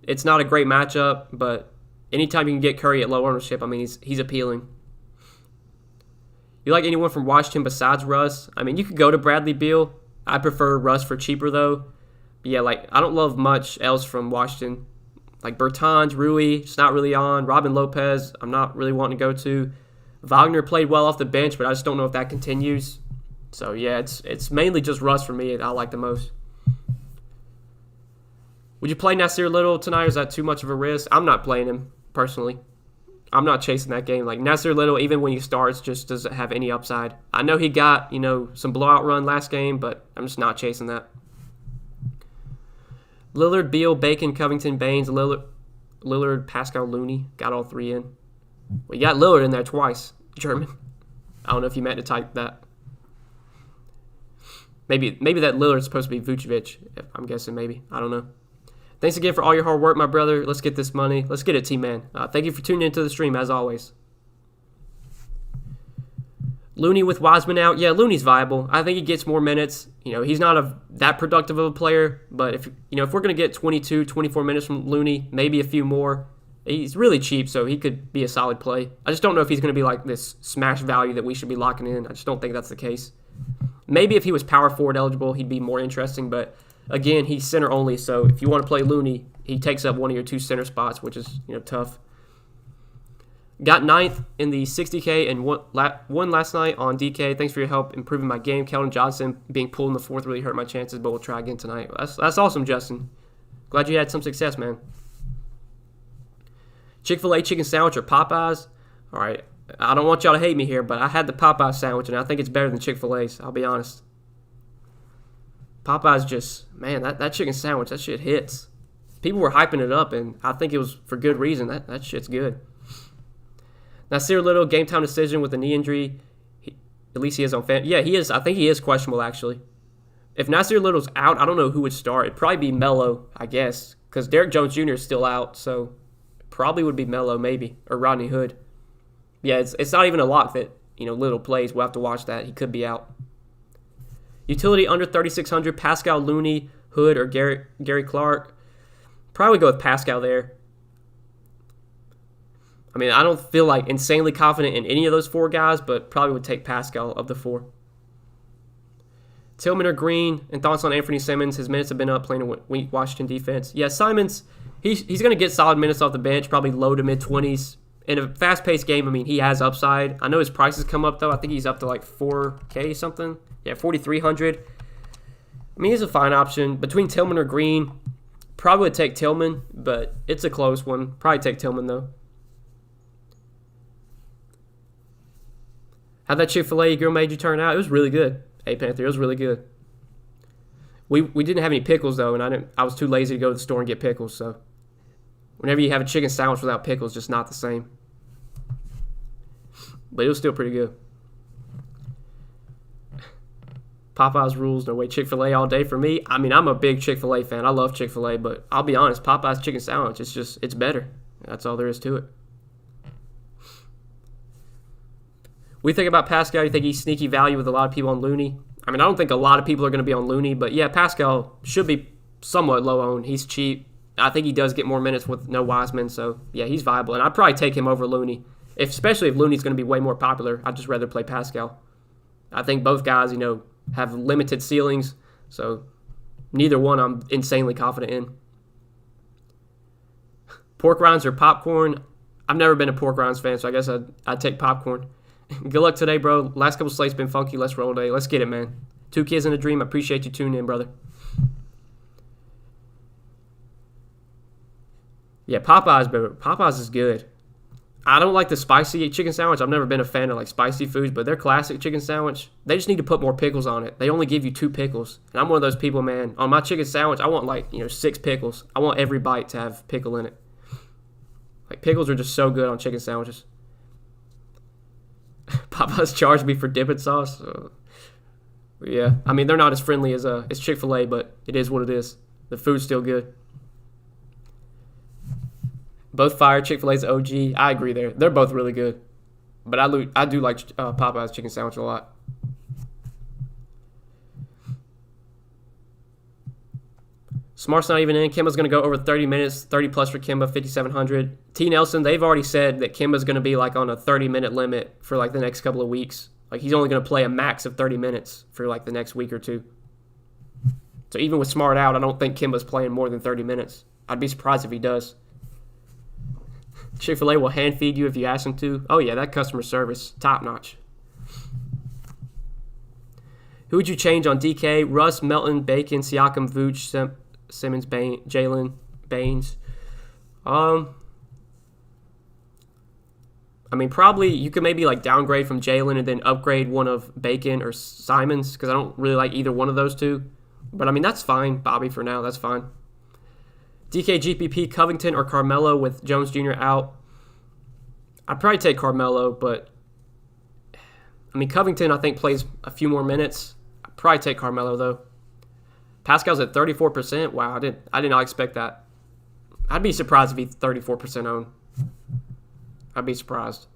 It's not a great matchup, but anytime you can get Curry at low ownership, I mean, he's appealing. You like anyone from Washington besides Russ? I mean, you could go to Bradley Beal. I prefer Russ for cheaper, though. But yeah, like, I don't love much else from Washington. Like Bertans, Rui, just not really on. Robin Lopez, I'm not really wanting to go to. Wagner played well off the bench, but I just don't know if that continues. So, yeah, it's mainly just Russ for me that I like the most. Would you play Nasir Little tonight, or is that too much of a risk? I'm not playing him, personally. I'm not chasing that game. Like, Nasir Little, even when he starts, just doesn't have any upside. I know he got, some blowout run last game, but I'm just not chasing that. Lillard, Beal, Bacon, Covington, Baines, Lillard, Pascal, Looney. Got all three in. Well, you got Lillard in there twice. German. I don't know if you meant to type that. Maybe that Lillard's supposed to be Vucevic. I'm guessing maybe. I don't know. Thanks again for all your hard work, my brother. Let's get this money. Let's get it, T-Man. Thank you for tuning into the stream, as always. Looney with Wiseman out. Yeah, Looney's viable. I think he gets more minutes. He's not that productive of a player, but if we're going to get 22, 24 minutes from Looney, maybe a few more, he's really cheap, so he could be a solid play. I just don't know if he's going to be like this smash value that we should be locking in. I just don't think that's the case. Maybe if he was power forward eligible, he'd be more interesting, but again, he's center only, so if you want to play Looney, he takes up one of your two center spots, which is tough. Got 9th in the 60K and won last night on DK. Thanks for your help improving my game. Keldon Johnson being pulled in the 4th really hurt my chances, but we'll try again tonight. That's awesome, Justin. Glad you had some success, man. Chick-fil-A chicken sandwich or Popeyes? All right, I don't want y'all to hate me here, but I had the Popeyes sandwich, and I think it's better than Chick-fil-A's. I'll be honest. Popeyes just, man, that chicken sandwich, that shit hits. People were hyping it up, and I think it was for good reason. That shit's good. Nasir Little, game time decision with a knee injury. At least he is on fan. Yeah, he is. I think he is questionable, actually. If Nasir Little's out, I don't know who would start. It'd probably be Melo, I guess, because Derrick Jones Jr. is still out, so probably would be Melo, maybe, or Rodney Hood. Yeah, it's not even a lock that Little plays. We'll have to watch that. He could be out. Utility under 3,600, Pascal, Looney, Hood, or Gary Clark. Probably go with Pascal there. I mean, I don't feel like insanely confident in any of those four guys, but probably would take Pascal of the four. Tillman or Green, and thoughts on Anthony Simmons. His minutes have been up playing a weak Washington defense. Yeah, Simons, he's going to get solid minutes off the bench, probably low to mid-20s. In a fast-paced game, I mean, he has upside. I know his prices come up, though. I think he's up to like 4K something. Yeah, 4,300. I mean, he's a fine option. Between Tillman or Green, probably would take Tillman, but it's a close one. Probably take Tillman, though. How'd that Chick-fil-A grill made you turn out? It was really good. Hey, Panther, it was really good. We didn't have any pickles, though, and I was too lazy to go to the store and get pickles, so whenever you have a chicken sandwich without pickles, just not the same. But it was still pretty good. Popeyes rules, no way. Chick-fil-A all day for me. I mean, I'm a big Chick-fil-A fan. I love Chick-fil-A, but I'll be honest, Popeyes chicken sandwich, it's better. That's all there is to it. We think about Pascal. You think he's sneaky value with a lot of people on Looney? I mean, I don't think a lot of people are going to be on Looney, but yeah, Pascal should be somewhat low owned. He's cheap. I think he does get more minutes with no Wiseman, so yeah, he's viable. And I'd probably take him over Looney, especially if Looney's going to be way more popular. I'd just rather play Pascal. I think both guys, have limited ceilings, so neither one I'm insanely confident in. Pork rinds or popcorn? I've never been a pork rinds fan, so I guess I'd take popcorn. Good luck today, bro. Last couple slates been funky. Let's roll today. Let's get it, man. 2 kids and a dream. I appreciate you tuning in, brother. Yeah, Popeyes, bro. Popeyes is good. I don't like the spicy chicken sandwich. I've never been a fan of like spicy foods, but their classic chicken sandwich, they just need to put more pickles on it. They only give you 2 pickles. And I'm one of those people, man. On my chicken sandwich, I want 6 pickles. I want every bite to have pickle in it. Like, pickles are just so good on chicken sandwiches. Popeyes charged me for dipping sauce. Yeah, I mean they're not as friendly as Chick-fil-A, but it is what it is. The food's still good. Both fire. Chick-fil-A's OG. I agree there. They're both really good, but I do like Popeye's chicken sandwich a lot. Smart's not even in. Kimba's going to go over 30 minutes, 30 plus for Kimba, 5,700. T. Nelson, they've already said that Kimba's going to be like on a 30-minute limit for like the next couple of weeks. Like he's only going to play a max of 30 minutes for like the next week or two. So even with Smart out, I don't think Kimba's playing more than 30 minutes. I'd be surprised if he does. Chick-fil-A will hand feed you if you ask them to. Oh yeah, that customer service, top notch. Who would you change on DK? Russ, Melton, Bacon, Siakam, Vooch, Simmons, Jalen, Baines. I mean, probably you could maybe like downgrade from Jalen and then upgrade one of Bacon or Simons because I don't really like either one of those two. But I mean, that's fine, Bobby, for now. That's fine. DK, GPP, Covington, or Carmelo with Jones Jr. out. I'd probably take Carmelo, but I mean, Covington I think plays a few more minutes. I'd probably take Carmelo though. Pascal's at 34%. Wow, I did not expect that. I'd be surprised if he's 34% owned. I'd be surprised.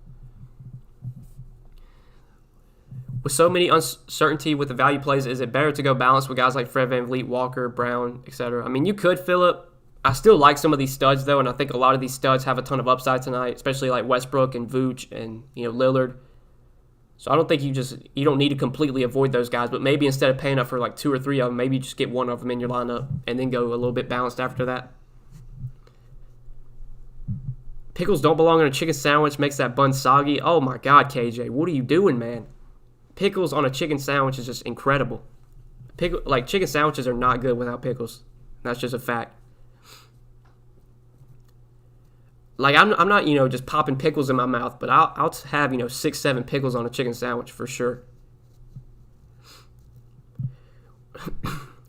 With so many uncertainty with the value plays, is it better to go balanced with guys like Fred VanVleet, Walker, Brown, etc.? I mean, you could, Phillip. I still like some of these studs, though, and I think a lot of these studs have a ton of upside tonight, especially like Westbrook and Vooch and Lillard. So I don't think you don't need to completely avoid those guys, but maybe instead of paying up for like 2 or 3 of them, maybe you just get one of them in your lineup and then go a little bit balanced after that. Pickles don't belong on a chicken sandwich, makes that bun soggy. Oh my God, KJ, what are you doing, man? Pickles on a chicken sandwich is just incredible. Chicken sandwiches are not good without pickles. That's just a fact. Like I'm not just popping pickles in my mouth, but I'll have 6-7 pickles on a chicken sandwich for sure.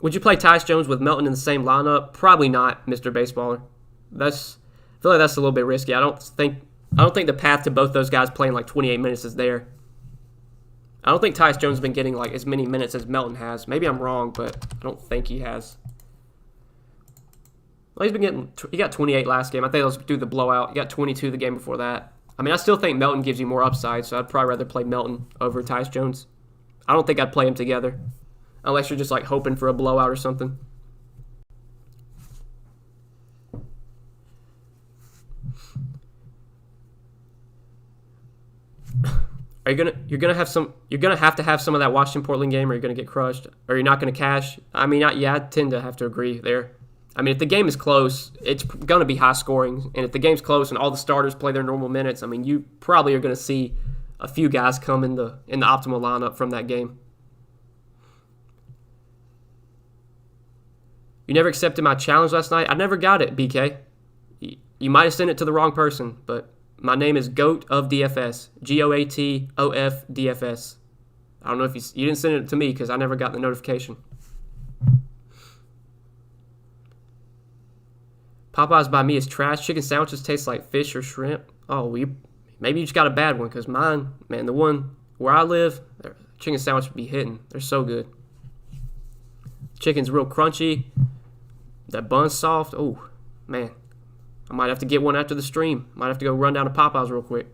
Would you play Tyus Jones with Melton in the same lineup? Probably not, Mr. Baseballer. I feel like that's a little bit risky. I don't think the path to both those guys playing like 28 minutes is there. I don't think Tyus Jones has been getting like as many minutes as Melton has. Maybe I'm wrong, but I don't think he has. Well, he got 28 last game. I think let's do the blowout. He got 22 the game before that. I mean, I still think Melton gives you more upside, so I'd probably rather play Melton over Tyus Jones. I don't think I'd play them together, unless you're just like hoping for a blowout or something. You're gonna have to have some of that Washington Portland game, or you're gonna get crushed, or you're not gonna cash. I mean, I tend to have to agree there. I mean, if the game is close, it's going to be high scoring. And if the game's close and all the starters play their normal minutes, I mean, you probably are going to see a few guys come in the optimal lineup from that game. You never accepted my challenge last night? I never got it, BK. You might have sent it to the wrong person, but my name is GOAT of DFS. GOATOF DFS. I don't know if you didn't send it to me because I never got the notification. Popeyes by me is trash. Chicken sandwiches taste like fish or shrimp. Oh, maybe you just got a bad one because mine, man, the one where I live, chicken sandwich would be hitting. They're so good. Chicken's real crunchy. That bun's soft. Oh, man. I might have to get one after the stream. Might have to go run down to Popeyes real quick.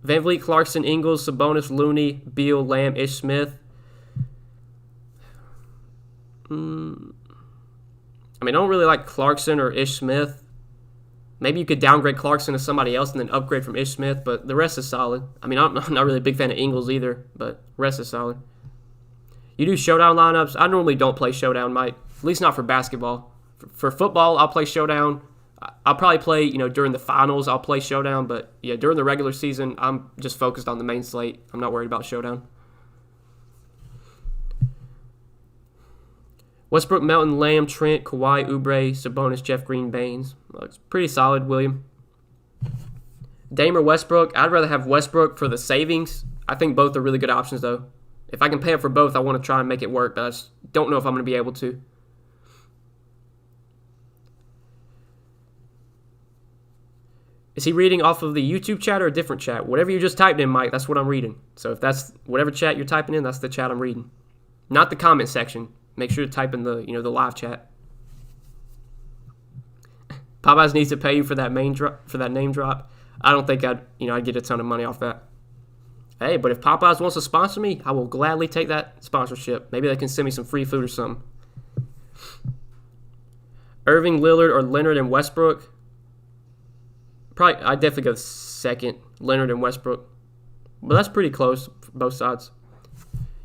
VanVleet, Clarkson, Ingles, Sabonis, Looney, Beal, Lamb, Ish Smith. I mean, I don't really like Clarkson or Ish Smith. Maybe you could downgrade Clarkson to somebody else and then upgrade from Ish Smith, but the rest is solid. I mean, I'm not really a big fan of Ingles either, but the rest is solid. You do showdown lineups. I normally don't play showdown, Mike. At least not for basketball. For football, I'll play showdown. I'll probably play, during the finals, I'll play showdown, but yeah, during the regular season, I'm just focused on the main slate. I'm not worried about showdown. Westbrook, Melton, Lamb, Trent, Kawhi, Oubre, Sabonis, Jeff Green, Baines. It's pretty solid, William. Dame or Westbrook? I'd rather have Westbrook for the savings. I think both are really good options, though. If I can pay up for both, I want to try and make it work, but I just don't know if I'm going to be able to. Is he reading off of the YouTube chat or a different chat? Whatever you just typed in, Mike, that's what I'm reading. So if that's whatever chat you're typing in, that's the chat I'm reading. Not the comment section. Make sure to type in the the live chat. Popeyes needs to pay you for that name drop. I don't think I'd get a ton of money off that. Hey, but if Popeyes wants to sponsor me, I will gladly take that sponsorship. Maybe they can send me some free food or something. Irving, Lillard, or Leonard and Westbrook. Probably, I'd definitely go second, Leonard and Westbrook. But that's pretty close for both sides.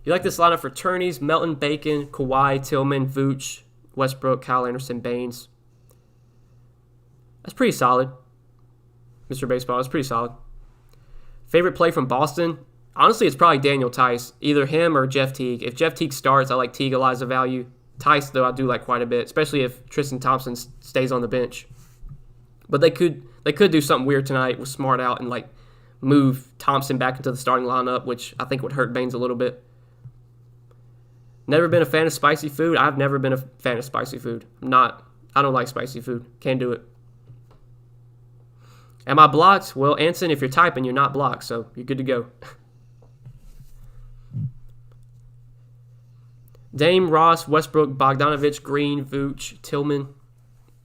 You like this lineup for tourneys: Melton, Bacon, Kawhi, Tillman, Vooch, Westbrook, Kyle Anderson, Baines. That's pretty solid. Mr. Baseball, that's pretty solid. Favorite play from Boston? Honestly, it's probably Daniel Tice. Either him or Jeff Teague. If Jeff Teague starts, I like Teague a lot as a value. Tice, though, I do like quite a bit, especially if Tristan Thompson stays on the bench. But they could do something weird tonight with Smart out and move Thompson back into the starting lineup, which I think would hurt Baines a little bit. Never been a fan of spicy food. I've never been a fan of spicy food. I don't like spicy food. Can't do it. Am I blocked? Well, Anson, if you're typing, you're not blocked, so you're good to go. Dame, Ross, Westbrook, Bogdanovich, Green, Vooch, Tillman.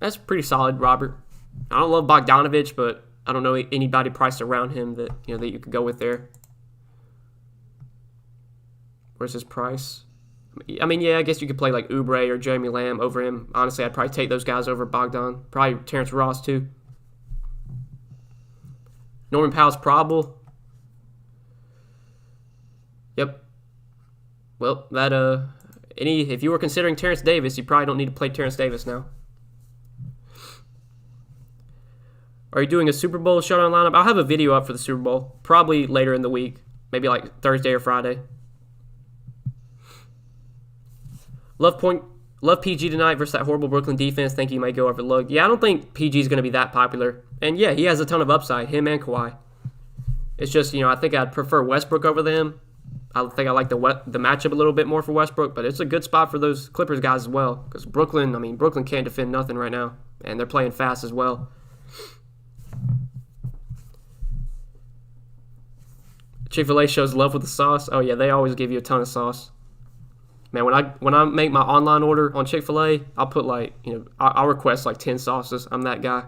That's pretty solid, Robert. I don't love Bogdanovich, but I don't know anybody priced around him that that you could go with there. Where's his price? I mean, yeah, I guess you could play like Oubre or Jeremy Lamb over him. Honestly, I'd probably take those guys over Bogdan. Probably Terrence Ross, too. Norman Powell's probable. Yep. Well, if you were considering Terrence Davis, you probably don't need to play Terrence Davis now. Are you doing a Super Bowl showdown lineup? I'll have a video up for the Super Bowl, probably later in the week, maybe like Thursday or Friday. Love PG tonight versus that horrible Brooklyn defense. Think he might go overlooked. Yeah, I don't think PG is going to be that popular. And yeah, he has a ton of upside, him and Kawhi. It's just, I think I'd prefer Westbrook over them. I think I like the matchup a little bit more for Westbrook, but it's a good spot for those Clippers guys as well. Because Brooklyn can't defend nothing right now. And they're playing fast as well. Chick-fil-A shows love with the sauce. Oh yeah, they always give you a ton of sauce. Man, when I make my online order on Chick-fil-A, I'll put I'll request 10 sauces. I'm that guy.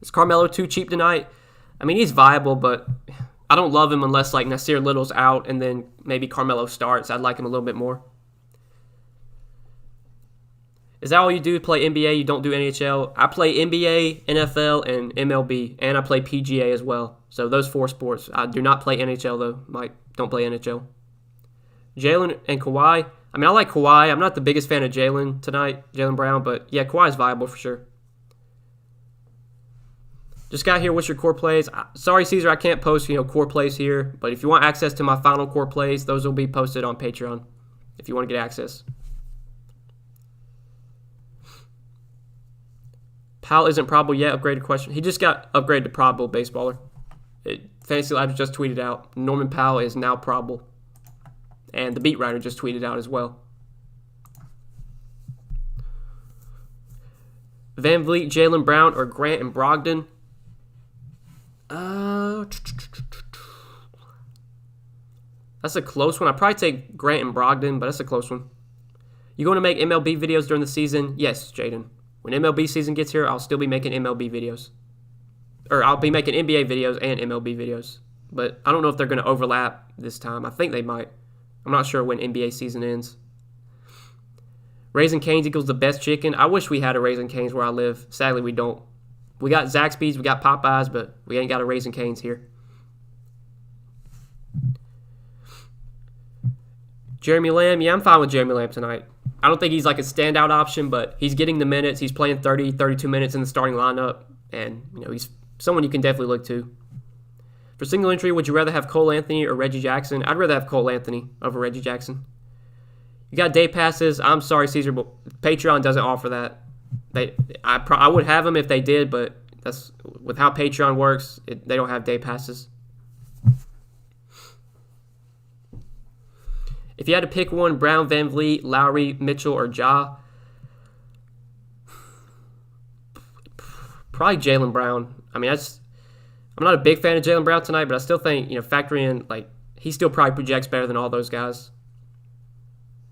Is Carmelo too cheap tonight? I mean, he's viable, but I don't love him unless Nasir Little's out and then maybe Carmelo starts. I'd like him a little bit more. Is that all you do? Play NBA? You don't do NHL? I play NBA, NFL, and MLB, and I play PGA as well. So those 4 sports. I do not play NHL though. Mike, don't play NHL. Jalen and Kawhi. I mean, I like Kawhi. I'm not the biggest fan of Jalen tonight, Jalen Brown, but yeah, Kawhi's viable for sure. Just got here. What's your core plays? Sorry, Caesar, I can't post core plays here, but if you want access to my final core plays, those will be posted on Patreon if you want to get access. Powell isn't probable yet. Upgraded question. He just got upgraded to probable baseballer. Fantasy Labs just tweeted out Norman Powell is now probable. And the beat writer just tweeted out as well. Van Vliet, Jaylen Brown, or Grant and Brogdon? That's a close one. I'd probably take Grant and Brogdon, but that's a close one. You going to make MLB videos during the season? Yes, Jaden. When MLB season gets here, I'll still be making MLB videos. Or I'll be making NBA videos and MLB videos. But I don't know if they're going to overlap this time. I think they might. I'm not sure when NBA season ends. Raising Cane's equals the best chicken. I wish we had a Raising Cane's where I live. Sadly, we don't. We got Zaxby's, we got Popeyes, but we ain't got a Raising Cane's here. Jeremy Lamb. Yeah, I'm fine with Jeremy Lamb tonight. I don't think he's a standout option, but he's getting the minutes. He's playing 30, 32 minutes in the starting lineup, and he's someone you can definitely look to. For single entry, would you rather have Cole Anthony or Reggie Jackson? I'd rather have Cole Anthony over Reggie Jackson. You got day passes. I'm sorry, Caesar, but Patreon doesn't offer that. I would have them if they did, but that's with how Patreon works. They don't have day passes. If you had to pick one, Brown, Van Vliet, Lowry, Mitchell, or Ja, Probably Jaylen Brown. I mean, I'm not a big fan of Jaylen Brown tonight, but I still think, factor in, he still probably projects better than all those guys.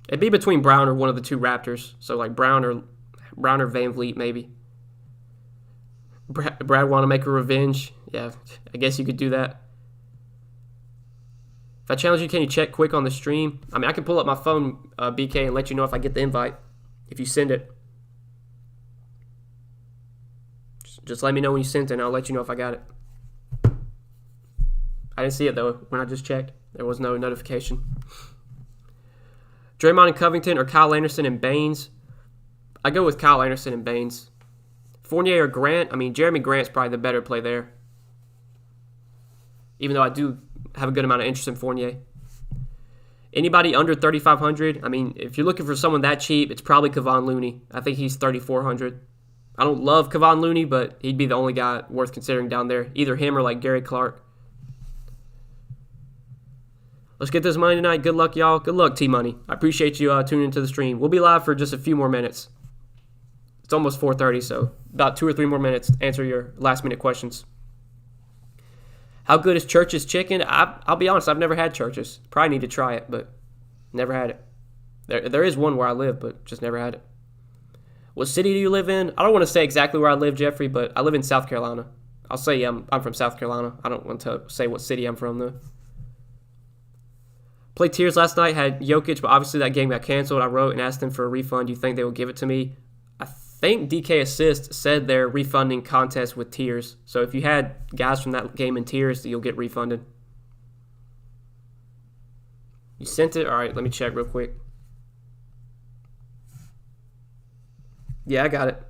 It'd be between Brown or one of the two Raptors. So, Brown or Van Vliet, maybe. Brad want to make a revenge? Yeah, I guess you could do that. If I challenge you, can you check quick on the stream? I mean, I can pull up my phone, BK, and let you know if I get the invite, if you send it. Just let me know when you sent it, and I'll let you know if I got it. I didn't see it, though, when I just checked. There was no notification. Draymond and Covington or Kyle Anderson and Baines? I go with Kyle Anderson and Baines. Fournier or Grant? I mean, Jeremy Grant's probably the better play there. Even though I do have a good amount of interest in Fournier. Anybody under 3,500? I mean, if you're looking for someone that cheap, it's probably Kevon Looney. I think he's 3,400. I don't love Kevon Looney, but he'd be the only guy worth considering down there. Either him or Gary Clark. Let's get this money tonight. Good luck, y'all. Good luck, T-Money. I appreciate you tuning into the stream. We'll be live for just a few more minutes. It's almost 4:30, so about 2 or 3 more minutes to answer your last-minute questions. How good is Church's chicken? I'll be honest, I've never had Church's. Probably need to try it, but never had it. There is one where I live, but just never had it. What city do you live in? I don't want to say exactly where I live, Jeffrey, but I live in South Carolina. I'll say I'm from South Carolina. I don't want to say what city I'm from, though. Played tiers last night, had Jokic, but obviously that game got canceled. I wrote and asked them for a refund. Do you think they will give it to me? I think DK Assist said they're refunding contests with tiers. So if you had guys from that game in tiers, you'll get refunded. You sent it? All right, let me check real quick. Yeah, I got it.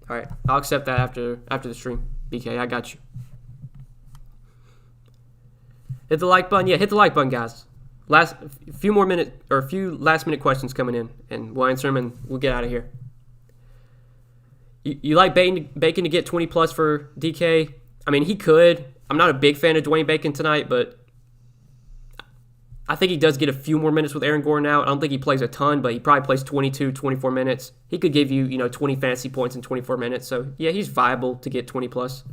All right, I'll accept that after the stream. BK, I got you. Hit the like button. Yeah, hit the like button, guys. Few last minute questions coming in, and we'll answer them, and we'll get out of here. You like Bacon to get 20 plus for DK? I mean, he could. I'm not a big fan of Dwayne Bacon tonight, but I think he does get a few more minutes with Aaron Gordon out. I don't think he plays a ton, but he probably plays 22, 24 minutes. He could give you, 20 fantasy points in 24 minutes. So, yeah, he's viable to get 20 plus.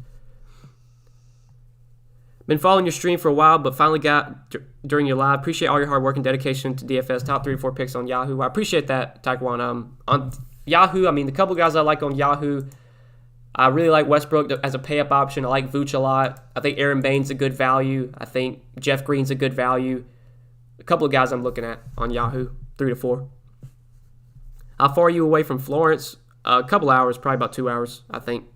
Been following your stream for a while, but finally got during your live. Appreciate all your hard work and dedication to DFS. Top 3 to 4 picks on Yahoo. I appreciate that, Taekwon. On Yahoo, I mean, the couple guys I like on Yahoo, I really like Westbrook as a pay-up option. I like Vooch a lot. I think Aaron Baines a good value. I think Jeff Green's a good value. A couple of guys I'm looking at on Yahoo, 3 to 4. How far are you away from Florence? A couple hours, probably about 2 hours, I think.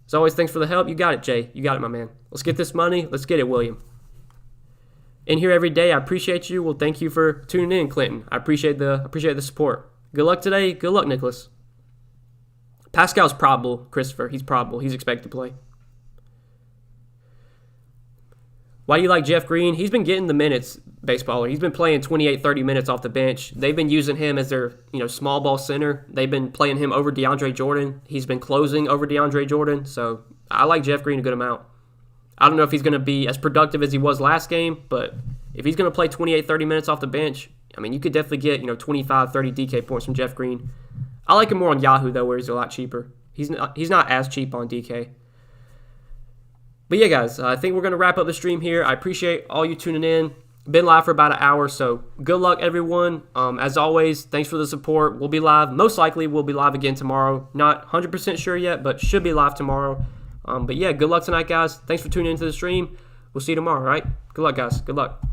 As always, thanks for the help. You got it, Jay. You got it, my man. Let's get this money. Let's get it, William. In here every day. I appreciate you. Well, thank you for tuning in, Clinton. I appreciate the support. Good luck today. Good luck, Nicholas. Pascal's probable, Christopher. He's probable. He's expected to play. Why do you like Jeff Green? He's been getting the minutes, baseballer. He's been playing 28, 30 minutes off the bench. They've been using him as their, small ball center. They've been playing him over DeAndre Jordan. He's been closing over DeAndre Jordan. So I like Jeff Green a good amount. I don't know if he's going to be as productive as he was last game, but if he's going to play 28, 30 minutes off the bench, I mean, you could definitely get, 25, 30 DK points from Jeff Green. I like him more on Yahoo, though, where he's a lot cheaper. He's not as cheap on DK. But yeah, guys, I think we're going to wrap up the stream here. I appreciate all you tuning in. Been live for about an hour, so good luck, everyone. As always, thanks for the support. We'll be live. Most likely, we'll be live again tomorrow. Not 100% sure yet, but should be live tomorrow. But yeah, good luck tonight, guys. Thanks for tuning into the stream. We'll see you tomorrow, all right? Good luck, guys. Good luck.